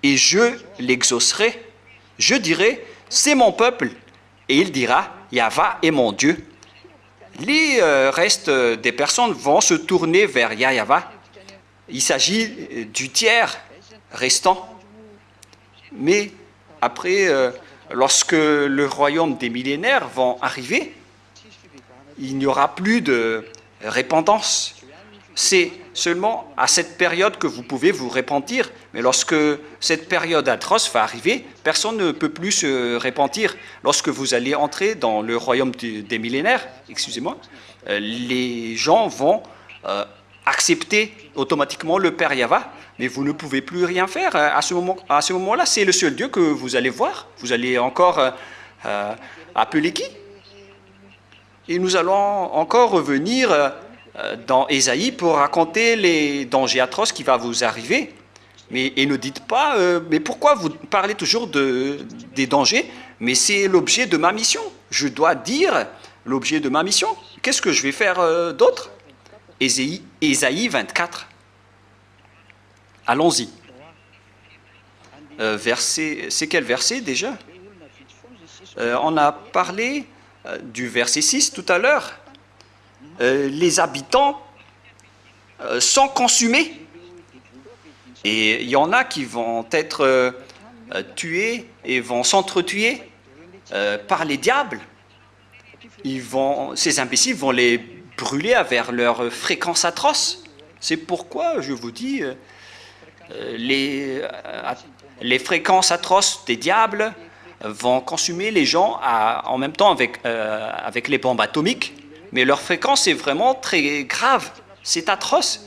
et je l'exaucerai. Je dirai, c'est mon peuple, et il dira, Yahvé est mon Dieu. Les restes des personnes vont se tourner vers Yahvé. Il s'agit du tiers restant. Mais après, lorsque le royaume des millénaires vont arriver, il n'y aura plus de répandance. c'est seulement à cette période que vous pouvez vous repentir. Mais lorsque cette période atroce va arriver, personne ne peut plus se repentir. Lorsque vous allez entrer dans le royaume des millénaires, excusez-moi, les gens vont accepter automatiquement le Père Yahva, mais vous ne pouvez plus rien faire à ce moment-là. C'est le seul Dieu que vous allez voir. Vous allez encore appeler qui? Et nous allons encore revenir dans Ésaïe pour raconter les dangers atroces qui vont vous arriver. Et ne dites pas, mais pourquoi vous parlez toujours des dangers? Mais c'est l'objet de ma mission. Je dois dire l'objet de ma mission. Qu'est-ce que je vais faire d'autre? Ésaïe 24. Allons-y. C'est quel verset déjà? On a parlé du verset 6 tout à l'heure. Les habitants sont consumés. Et il y en a qui vont être tués et vont s'entretuer par les diables. Ces imbéciles vont les brûler avec leur fréquence atroce. C'est pourquoi je vous dis, les fréquences atroces des diables vont consumer les gens en même temps avec les bombes atomiques. Mais leur fréquence est vraiment très grave, c'est atroce.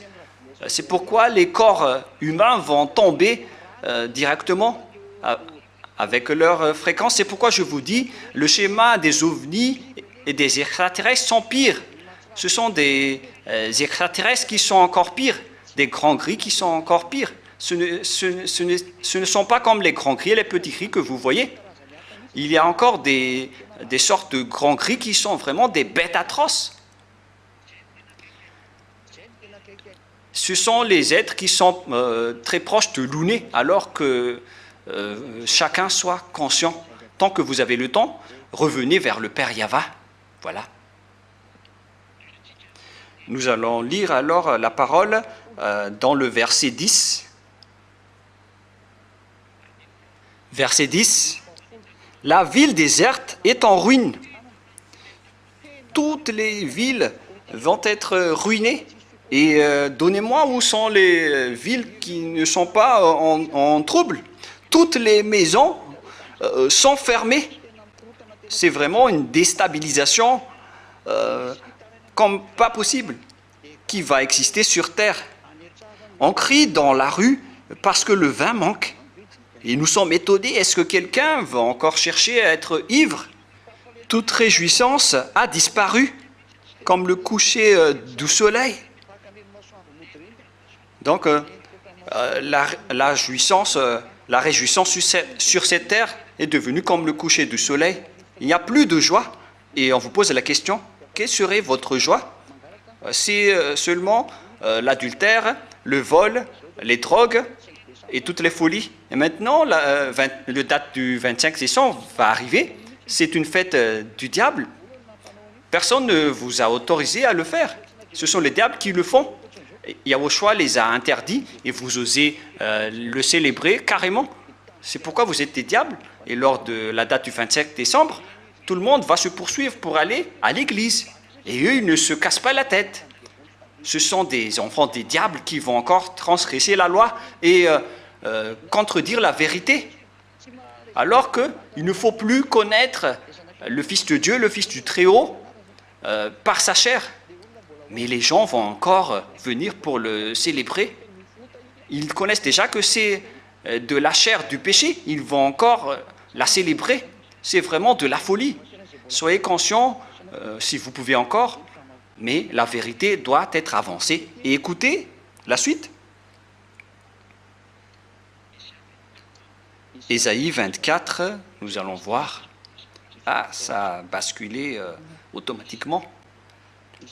C'est pourquoi les corps humains vont tomber directement avec leur fréquence. C'est pourquoi je vous dis, le schéma des ovnis et des extraterrestres sont pires. Ce sont des extraterrestres qui sont encore pires, des grands gris qui sont encore pires. Ce ne sont pas comme les grands gris et les petits gris que vous voyez. Il y a encore des sortes de grands gris qui sont vraiment des bêtes atroces. Ce sont les êtres qui sont très proches de l'Uné, alors que chacun soit conscient. Tant que vous avez le temps, revenez vers le Père Yahva. Voilà. Nous allons lire alors la parole dans le verset 10. Verset 10. La ville déserte est en ruine. Toutes les villes vont être ruinées. Et donnez-moi où sont les villes qui ne sont pas en trouble. Toutes les maisons sont fermées. C'est vraiment une déstabilisation comme pas possible qui va exister sur Terre. On crie dans la rue parce que le vin manque. Et nous sommes étonnés, est-ce que quelqu'un va encore chercher à être ivre? Toute réjouissance a disparu, comme le coucher du soleil. Donc, la réjouissance sur cette terre est devenue comme le coucher du soleil. Il n'y a plus de joie. Et on vous pose la question, quelle serait votre joie? C'est seulement l'adultère, le vol, les drogues et toutes les folies. Et maintenant, le date du 25 décembre va arriver. C'est une fête du diable. Personne ne vous a autorisé à le faire. Ce sont les diables qui le font. Yahushua les a interdits et vous osez le célébrer carrément. C'est pourquoi vous êtes des diables. Et lors de la date du 25 décembre, tout le monde va se poursuivre pour aller à l'église. Et eux, ils ne se cassent pas la tête. Ce sont des enfants des diables qui vont encore transgresser la loi et contredire la vérité. Alors qu'il ne faut plus connaître le Fils de Dieu, le Fils du Très-Haut, par sa chair. Mais les gens vont encore venir pour le célébrer. Ils connaissent déjà que c'est de la chair du péché. Ils vont encore la célébrer. C'est vraiment de la folie. Soyez conscients, si vous pouvez encore, mais la vérité doit être avancée. Et écoutez la suite. Ésaïe 24, nous allons voir. Ah, ça a basculé automatiquement.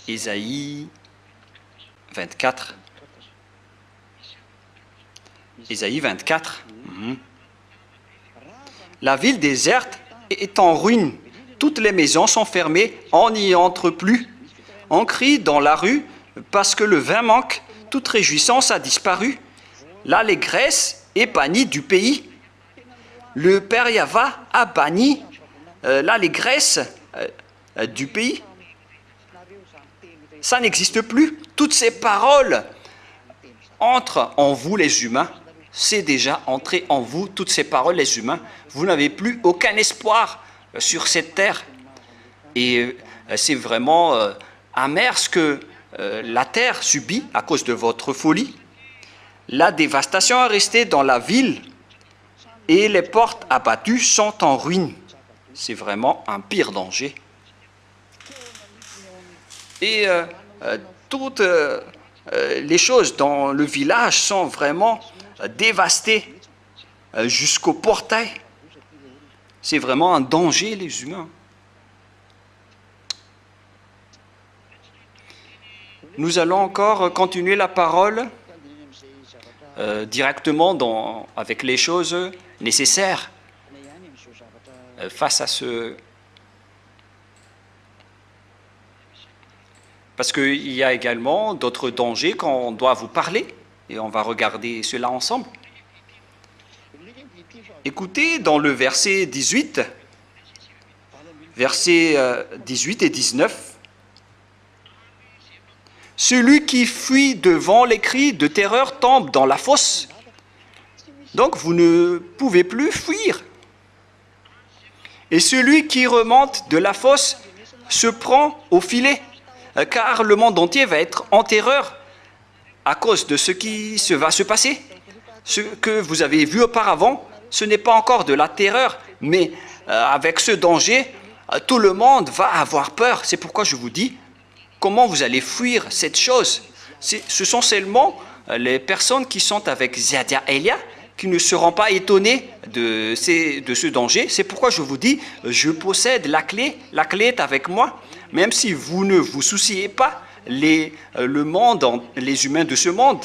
Ésaïe 24. Ésaïe 24. La ville déserte est en ruine. Toutes les maisons sont fermées, on n'y entre plus. On crie dans la rue parce que le vin manque. Toute réjouissance a disparu. L'allégresse est bannie du pays. Le Père Yahva a banni l'allégresse du pays. Ça n'existe plus. Toutes ces paroles entrent en vous les humains. C'est déjà entré en vous, toutes ces paroles les humains. Vous n'avez plus aucun espoir sur cette terre. Et c'est vraiment amer ce que la terre subit à cause de votre folie. La dévastation est restée dans la ville et les portes abattues sont en ruine. C'est vraiment un pire danger. Et toutes les choses dans le village sont vraiment dévastées jusqu'au portail. C'est vraiment un danger, les humains. Nous allons encore continuer la parole directement avec les choses nécessaires face à ce... Parce qu'il y a également d'autres dangers qu'on doit vous parler, et on va regarder cela ensemble. Écoutez dans le verset 18, versets 18 et 19. Celui qui fuit devant les cris de terreur tombe dans la fosse. Donc vous ne pouvez plus fuir. Et celui qui remonte de la fosse se prend au filet, car le monde entier va être en terreur à cause de ce qui va se passer. Ce que vous avez vu auparavant, ce n'est pas encore de la terreur, mais avec ce danger, tout le monde va avoir peur. C'est pourquoi je vous dis, comment vous allez fuir cette chose? Ce sont seulement les personnes qui sont avec Ziadia Elia qui ne seront pas étonnés de ce danger. C'est pourquoi je vous dis, je possède la clé est avec moi. Même si vous ne vous souciez pas les humains de ce monde.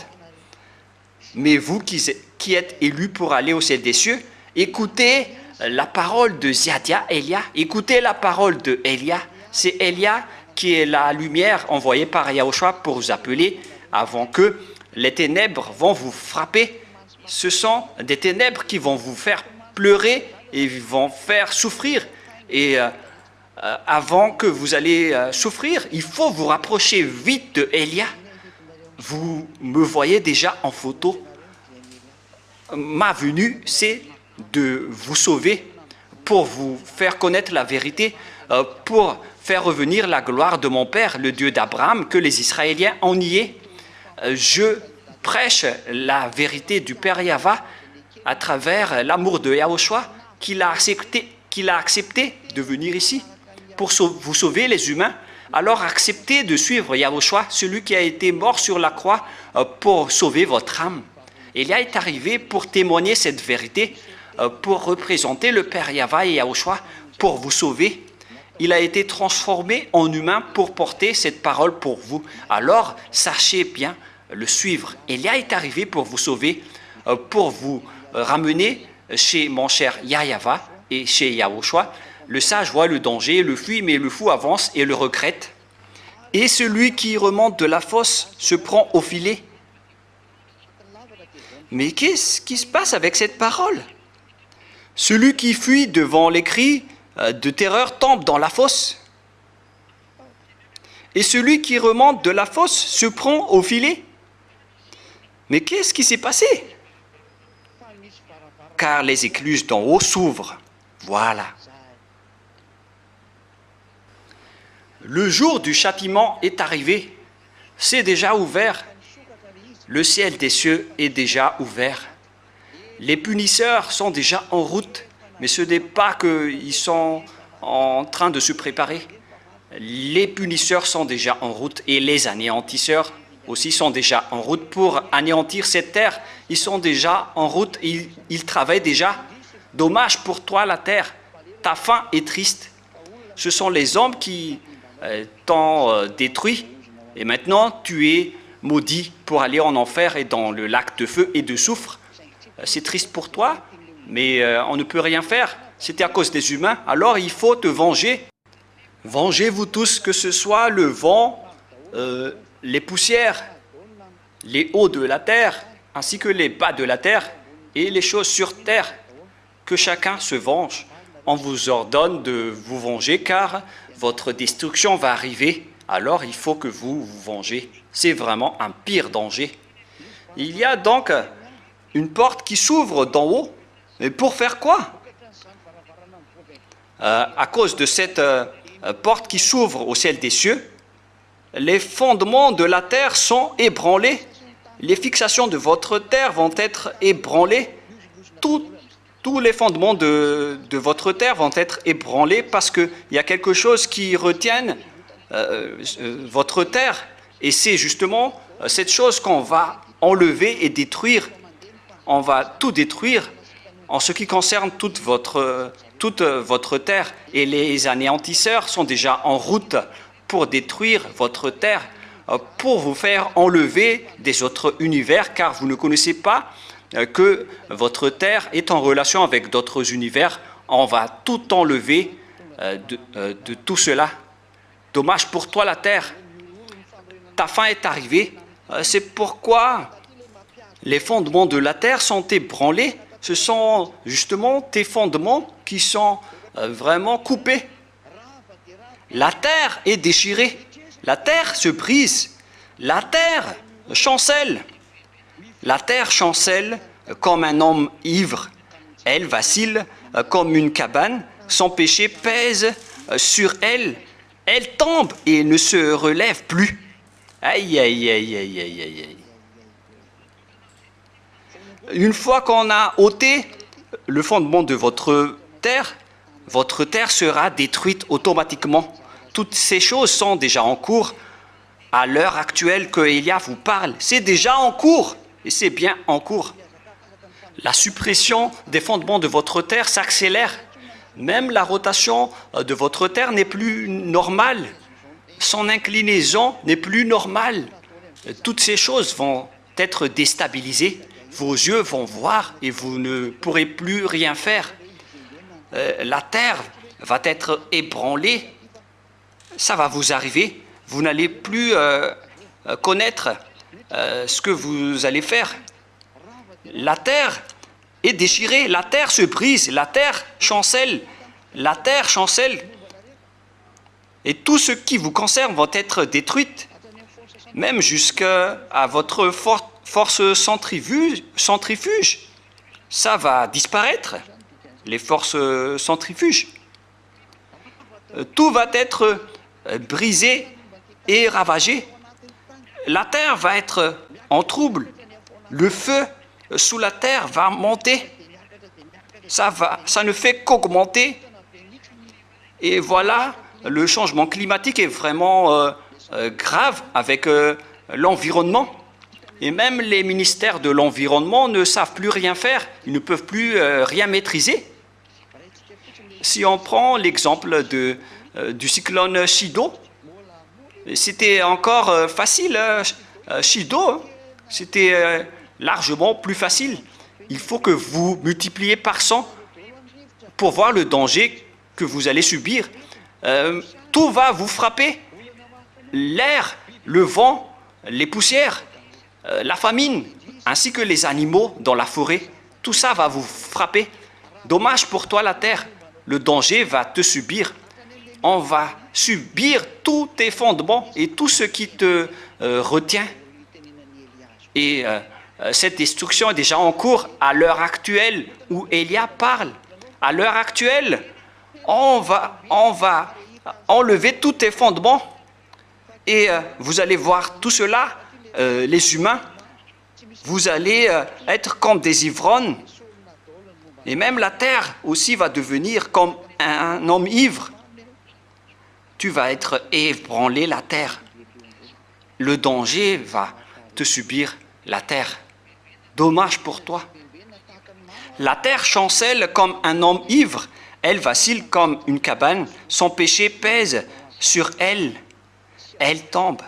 Mais vous qui êtes élus pour aller au ciel des cieux, écoutez la parole de Ziadia Elia, écoutez la parole de Elia. C'est Elia qui est la lumière envoyée par Yahushua pour vous appeler avant que les ténèbres vont vous frapper. Ce sont des ténèbres qui vont vous faire pleurer et vont faire souffrir. Et avant que vous allez souffrir, il faut vous rapprocher vite de Elia. Vous me voyez déjà en photo. Ma venue, c'est de vous sauver, pour vous faire connaître la vérité, pour faire revenir la gloire de mon Père, le Dieu d'Abraham, que les Israéliens ont nié. Je prêche la vérité du Père Yahva à travers l'amour de Yahushua qu'il a accepté de venir ici pour vous sauver les humains. Alors acceptez de suivre Yahushua, celui qui a été mort sur la croix pour sauver votre âme. Elia est arrivé pour témoigner cette vérité, pour représenter le Père Yahva et Yahushua, pour vous sauver. Il a été transformé en humain pour porter cette parole pour vous. Alors, sachez bien le suivre. Elia est arrivé pour vous sauver, pour vous ramener chez mon cher Yahva et chez Yahushua. Le sage voit le danger, le fuit, mais le fou avance et le regrette. Et celui qui remonte de la fosse se prend au filet. Mais qu'est-ce qui se passe avec cette parole? Celui qui fuit devant les cris de terreur tombe dans la fosse. Et celui qui remonte de la fosse se prend au filet. Mais qu'est-ce qui s'est passé? Car les écluses d'en haut s'ouvrent. Voilà. Le jour du châtiment est arrivé. C'est déjà ouvert. Le ciel des cieux est déjà ouvert. Les punisseurs sont déjà en route. Mais ce n'est pas qu'ils sont en train de se préparer. Les punisseurs sont déjà en route et les anéantisseurs aussi sont déjà en route pour anéantir cette terre. Ils sont déjà en route, ils travaillent déjà. Dommage pour toi la terre, ta fin est triste. Ce sont les hommes qui t'ont détruit et maintenant tu es maudit pour aller en enfer et dans le lac de feu et de soufre. C'est triste pour toi, mais on ne peut rien faire. C'était à cause des humains, alors il faut te venger. Vengez-vous tous, que ce soit le vent, les poussières, les hauts de la terre, ainsi que les bas de la terre, et les choses sur terre. Que chacun se venge. On vous ordonne de vous venger, car votre destruction va arriver alors il faut que vous vous vengez. C'est vraiment un pire danger. Il y a donc une porte qui s'ouvre d'en haut. Mais pour faire quoi? À cause de cette porte qui s'ouvre au ciel des cieux, les fondements de la terre sont ébranlés. Les fixations de votre terre vont être ébranlées. Tous les fondements de votre terre vont être ébranlés parce qu'il y a quelque chose qui retient votre terre. Et c'est justement cette chose qu'on va enlever et détruire. On va tout détruire en ce qui concerne toute votre terre. Et les anéantisseurs sont déjà en route pour détruire votre terre, pour vous faire enlever des autres univers, car vous ne connaissez pas que votre terre est en relation avec d'autres univers. On va tout enlever de tout cela. Dommage pour toi, la terre. Ta fin est arrivée. C'est pourquoi les fondements de la terre sont ébranlés. Ce sont justement tes fondements qui sont vraiment coupés. La terre est déchirée. La terre se brise. La terre chancelle. La terre chancelle comme un homme ivre. Elle vacille comme une cabane. Son péché pèse sur elle. Elle tombe et ne se relève plus. Aïe, aïe, aïe, aïe, aïe, aïe, aïe. Une fois qu'on a ôté le fondement de votre terre sera détruite automatiquement. Toutes ces choses sont déjà en cours. À l'heure actuelle que Élia vous parle, c'est déjà en cours. Et c'est bien en cours. La suppression des fondements de votre terre s'accélère. Même la rotation de votre terre n'est plus normale. Son inclinaison n'est plus normale. Toutes ces choses vont être déstabilisées. Vos yeux vont voir et vous ne pourrez plus rien faire. La terre va être ébranlée. Ça va vous arriver. Vous n'allez plus connaître ce que vous allez faire. La terre est déchirée, la terre se brise, la terre chancelle. La terre chancelle. Et tout ce qui vous concerne va être détruit, même jusqu'à votre force centrifuge. Ça va disparaître, les forces centrifuges. Tout va être brisé et ravagé. La terre va être en trouble. Le feu sous la terre va monter. Ça ne fait qu'augmenter. Et voilà, le changement climatique est vraiment grave avec l'environnement. Et même les ministères de l'environnement ne savent plus rien faire. Ils ne peuvent plus rien maîtriser. Si on prend l'exemple du cyclone Chido, c'était encore facile. Chido, c'était largement plus facile. Il faut que vous multipliez par 100 pour voir le danger que vous allez subir. Tout va vous frapper. L'air, le vent, les poussières, la famine, ainsi que les animaux dans la forêt. Tout ça va vous frapper. Dommage pour toi, la terre. Le danger va te subir. On va subir tous tes fondements et tout ce qui te retient. Et cette destruction est déjà en cours à l'heure actuelle où Élia parle. À l'heure actuelle, on va enlever tous tes fondements. Et vous allez voir tout cela, les humains, vous allez être comme des ivrognes. Et même la terre aussi va devenir comme un homme ivre. Tu vas être ébranlé, la terre. Le danger va te subir, la terre. Dommage pour toi. La terre chancelle comme un homme ivre. Elle vacille comme une cabane. Son péché pèse sur elle. Elle tombe.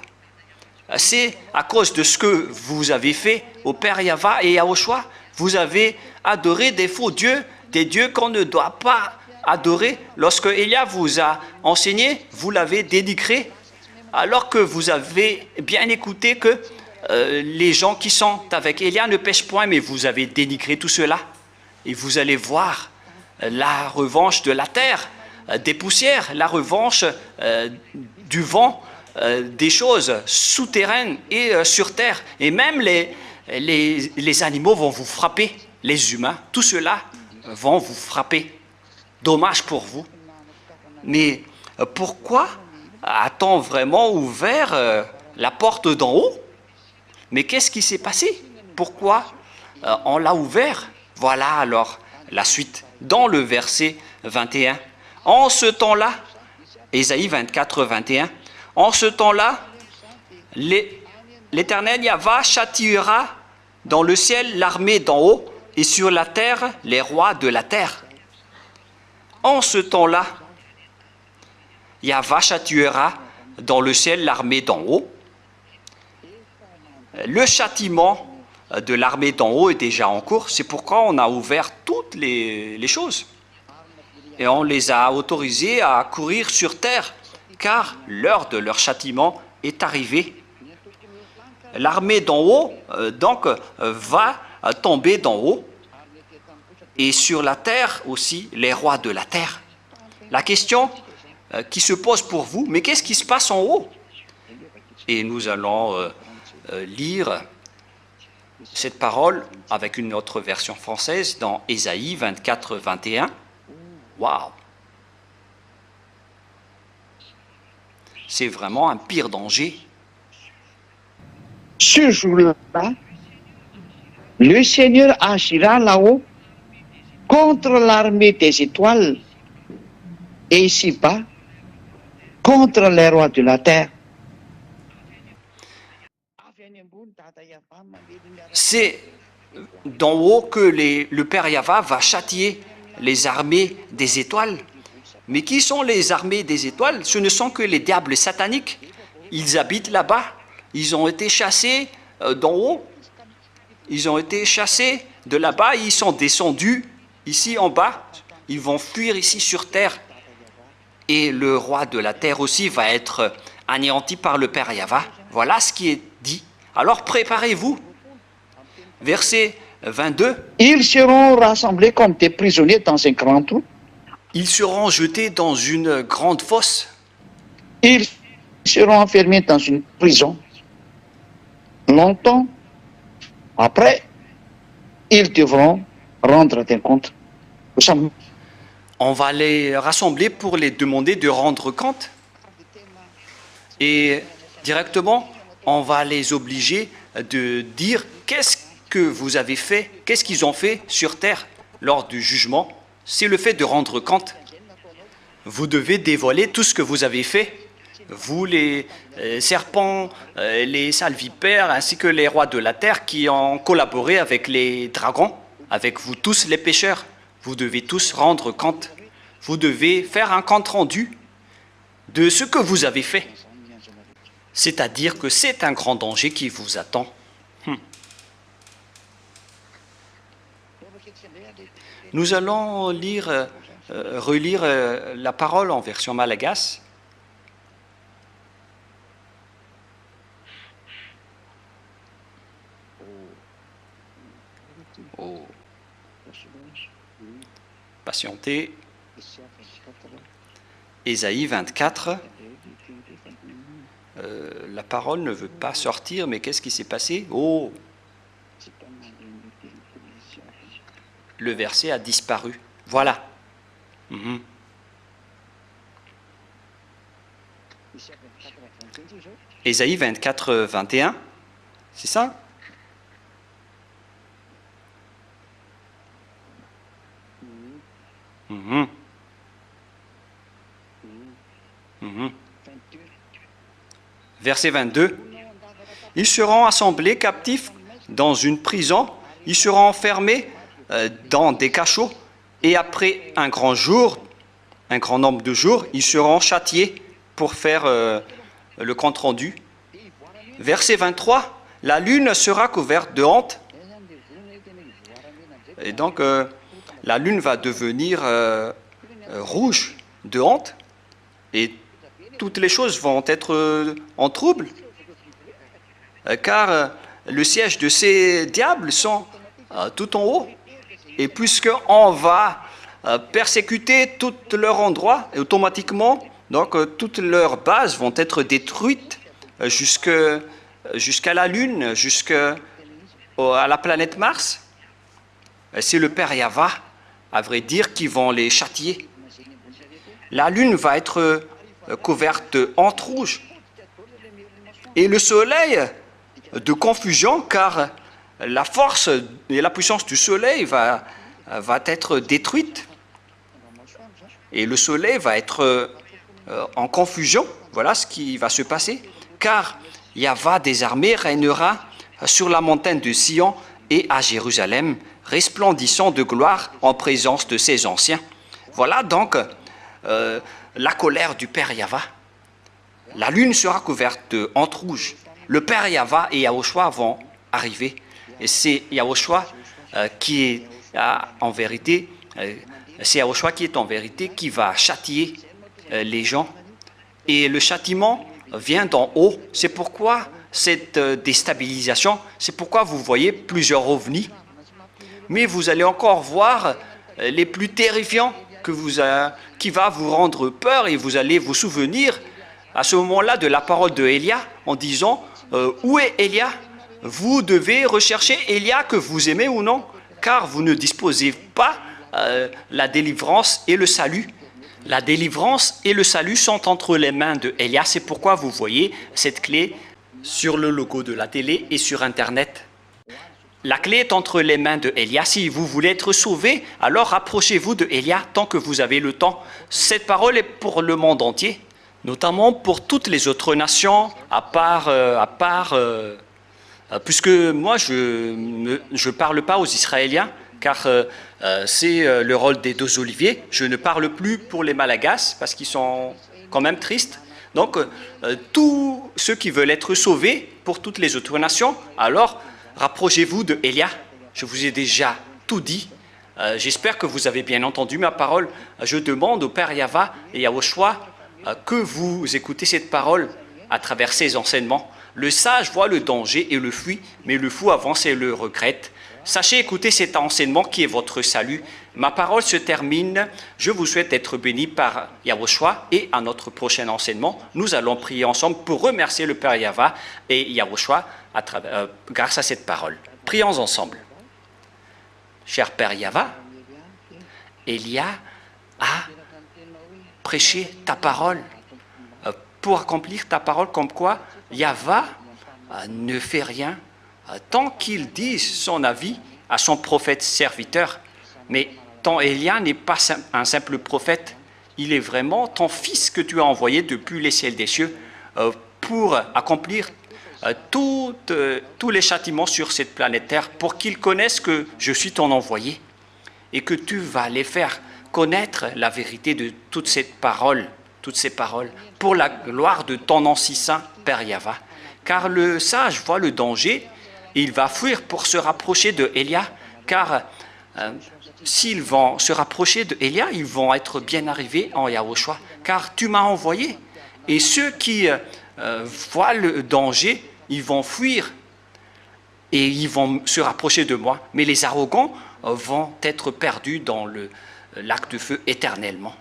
C'est à cause de ce que vous avez fait au Père Yahva et Yahushua. Vous avez adoré des faux dieux, des dieux qu'on ne doit pas adorer. Lorsque Élia vous a enseigné, vous l'avez dénigré, alors que vous avez bien écouté que les gens qui sont avec Élia ne pêchent point, mais vous avez dénigré tout cela. Et vous allez voir la revanche de la terre, des poussières, la revanche du vent, des choses souterraines et sur terre. Et même les animaux vont vous frapper, les humains, tout cela vont vous frapper. Dommage pour vous. Mais pourquoi a-t-on vraiment ouvert la porte d'en haut? Mais qu'est-ce qui s'est passé? Pourquoi on l'a ouvert? Voilà alors la suite dans le verset 21. En ce temps-là, Ésaïe 24, 21, en ce temps-là, l'Éternel Yahva châtiera dans le ciel l'armée d'en haut et sur la terre les rois de la terre. En ce temps-là, Yahva châtiera dans le ciel l'armée d'en haut. Le châtiment de l'armée d'en haut est déjà en cours. C'est pourquoi on a ouvert toutes les choses. Et on les a autorisés à courir sur terre, car l'heure de leur châtiment est arrivée. L'armée d'en haut, donc, va tomber d'en haut. Et sur la terre aussi, les rois de la terre. La question qui se pose pour vous, mais qu'est-ce qui se passe en haut? Et nous allons lire cette parole avec une autre version française dans Ésaïe 24, 21. Waouh! C'est vraiment un pire danger. Ce jour-là, le Seigneur agira là-haut contre l'armée des étoiles et ici-bas contre les rois de la terre. C'est d'en haut que le Père Yahva va châtier les armées des étoiles. Mais qui sont les armées des étoiles? Ce ne sont que les diables sataniques. Ils habitent là-bas. Ils ont été chassés d'en haut. Ils ont été chassés de là-bas. Ils sont descendus ici en bas. Ils vont fuir ici sur terre. Et le roi de la terre aussi va être anéanti par le Père Yahva. Voilà ce qui est dit. Alors préparez-vous. Verset 22. Ils seront rassemblés comme des prisonniers dans un grand trou. Ils seront jetés dans une grande fosse. Ils seront enfermés dans une prison. Longtemps après, ils devront rendre des comptes. On va les rassembler pour les demander de rendre compte. Et directement, on va les obliger de dire qu'est-ce que vous avez fait, qu'est-ce qu'ils ont fait sur terre lors du jugement. C'est le fait de rendre compte. Vous devez dévoiler tout ce que vous avez fait. Vous, les serpents, les salvipères, ainsi que les rois de la terre qui ont collaboré avec les dragons, avec vous tous les pécheurs. Vous devez tous rendre compte. Vous devez faire un compte rendu de ce que vous avez fait. C'est-à-dire que c'est un grand danger qui vous attend. Nous allons relire la parole en version malagasy. Oh. Patientez. Ésaïe 24. La parole ne veut pas sortir, mais qu'est-ce qui s'est passé? Oh! Le verset a disparu. Voilà. Ésaïe 24, 21. C'est ça? Verset 22. Ils seront assemblés captifs dans une prison. Ils seront enfermés dans des cachots. Et après un grand nombre de jours, ils seront châtiés pour faire le compte rendu. Verset 23. La lune sera couverte de honte. Et donc, la lune va devenir rouge de honte. Et toutes les choses vont être en trouble. Car le siège de ces diables sont tout en haut. Et puisqu'on va persécuter tout leur endroit, et automatiquement, Donc, toutes leurs bases vont être détruites jusqu'à la Lune, jusqu'à la planète Mars. C'est le Père Yahva, à vrai dire, qui vont les châtier. La Lune va être couverte de honte rouge. Et le Soleil de confusion, car la force et la puissance du Soleil va être détruite. Et le Soleil va être en confusion. Voilà ce qui va se passer. Car Yahva des armées régnera sur la montagne de Sion et à Jérusalem, resplendissant de gloire en présence de ses anciens. Voilà donc la colère du Père Yahva. La lune sera couverte de honte rouge. Le Père Yahva et Yahushua vont arriver. Et c'est Yahushua qui est en vérité, qui va châtier les gens. Et le châtiment vient d'en haut. C'est pourquoi cette déstabilisation, c'est pourquoi vous voyez plusieurs ovnis. Mais vous allez encore voir les plus terrifiants qui va vous rendre peur, et vous allez vous souvenir à ce moment-là de la parole de Élia en disant où est Élia? Vous devez rechercher Élia, que vous aimez ou non, car vous ne disposez pas la délivrance et le salut. La délivrance et le salut sont entre les mains de Élia. C'est pourquoi vous voyez cette clé sur le logo de la télé et sur Internet. La clé est entre les mains de Élia. Si vous voulez être sauvé, alors rapprochez-vous de Élia tant que vous avez le temps. Cette parole est pour le monde entier, notamment pour toutes les autres nations, puisque moi je ne parle pas aux Israéliens, car c'est le rôle des deux oliviers. Je ne parle plus pour les Malagasy, parce qu'ils sont quand même tristes. Donc, tous ceux qui veulent être sauvés pour toutes les autres nations, alors rapprochez-vous de Élia. Je vous ai déjà tout dit. J'espère que vous avez bien entendu ma parole. Je demande au Père Yahva et Yahushua que vous écoutez cette parole à travers ces enseignements. Le sage voit le danger et le fuit, mais le fou avance et le regrette. Sachez écouter cet enseignement qui est votre salut. Ma parole se termine. Je vous souhaite d'être bénis par Yahushua, et à notre prochain enseignement, nous allons prier ensemble pour remercier le Père Yahva et Yahushua grâce à cette parole. Prions ensemble. Cher Père Yahva, Élia a prêché ta parole pour accomplir ta parole, comme quoi Yahva ne fait rien tant qu'il dit son avis à son prophète serviteur. Mais ton Élia n'est pas un simple prophète, il est vraiment ton fils que tu as envoyé depuis les ciels des cieux pour accomplir tous les châtiments sur cette planète Terre, pour qu'ils connaissent que je suis ton envoyé et que tu vas les faire connaître la vérité de toutes ces paroles, pour la gloire de ton nom si saint, Père Yahva. Car le sage voit le danger, il va fuir pour se rapprocher de Élia, car s'ils vont se rapprocher de Élia, ils vont être bien arrivés en Yahushua, car tu m'as envoyé. Et ceux qui voient le danger, ils vont fuir et ils vont se rapprocher de moi. Mais les arrogants vont être perdus dans le lac de feu éternellement.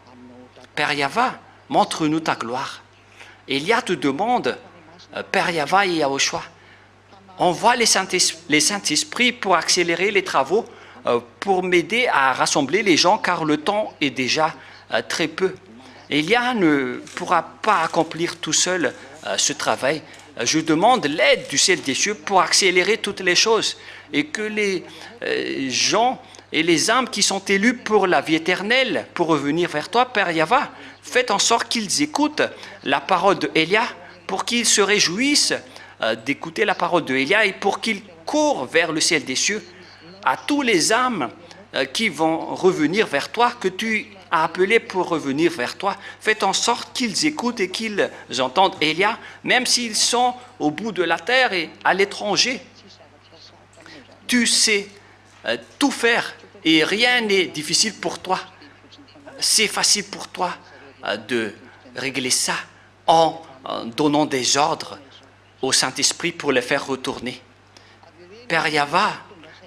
Père Yahva, montre-nous ta gloire. Élia te demande, Père Yahva et Yahushua, envoie les Saint-Esprits pour accélérer les travaux, pour m'aider à rassembler les gens, car le temps est déjà très peu. Élia ne pourra pas accomplir tout seul ce travail. Je demande l'aide du ciel des cieux pour accélérer toutes les choses, et que les gens et les âmes qui sont élus pour la vie éternelle, pour revenir vers toi, Père Yahva, faites en sorte qu'ils écoutent la parole de Élia, pour qu'ils se réjouissent d'écouter la parole de Élia, et pour qu'ils courent vers le ciel des cieux. À tous les âmes qui vont revenir vers toi, que tu as appelés pour revenir vers toi, faites en sorte qu'ils écoutent et qu'ils entendent Élia, même s'ils sont au bout de la terre et à l'étranger. Tu sais tout faire, et rien n'est difficile pour toi. C'est facile pour toi de régler ça en donnant des ordres au Saint-Esprit pour les faire retourner. Père Yahva,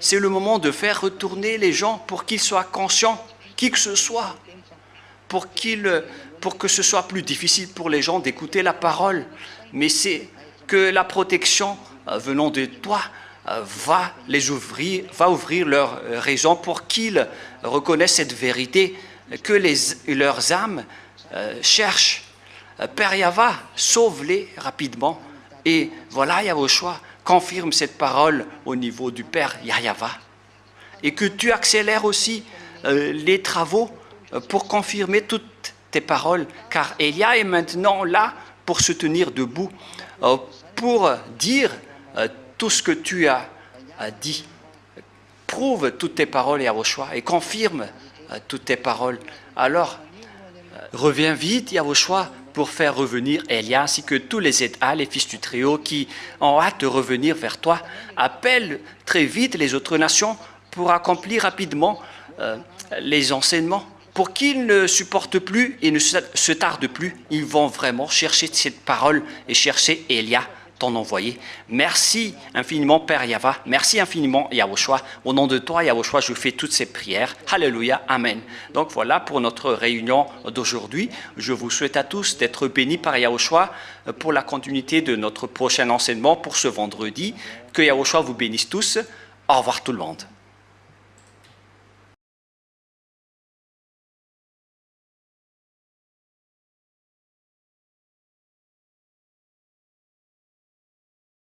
c'est le moment de faire retourner les gens pour qu'ils soient conscients, qui que ce soit, pour pour que ce soit plus difficile pour les gens d'écouter la parole. Mais c'est que la protection venant de toi va ouvrir leur raison pour qu'ils reconnaissent cette vérité que leurs âmes cherchent. Père Yahva, sauve-les rapidement. Et voilà, Yahushua, confirme cette parole au niveau du Père Yahva. Et que tu accélères aussi les travaux pour confirmer toutes tes paroles, car Elia est maintenant là pour se tenir debout, pour dire tout ce que tu as dit. Prouve toutes tes paroles, Yahushua, et confirme toutes tes paroles. Alors, reviens vite, Yahushua, pour faire revenir Elia, ainsi que tous les ZA, les fils du trio, qui ont hâte de revenir vers toi. Appelle très vite les autres nations pour accomplir rapidement les enseignements, pour qu'ils ne supportent plus et ne se tardent plus. Ils vont vraiment chercher cette parole et chercher Elia, ton envoyé. Merci infiniment, Père Yahva. Merci infiniment, Yahushua. Au nom de toi, Yahushua, je fais toutes ces prières. Alléluia, Amen. Donc voilà pour notre réunion d'aujourd'hui. Je vous souhaite à tous d'être bénis par Yahushua pour la continuité de notre prochain enseignement pour ce vendredi. Que Yahushua vous bénisse tous. Au revoir tout le monde.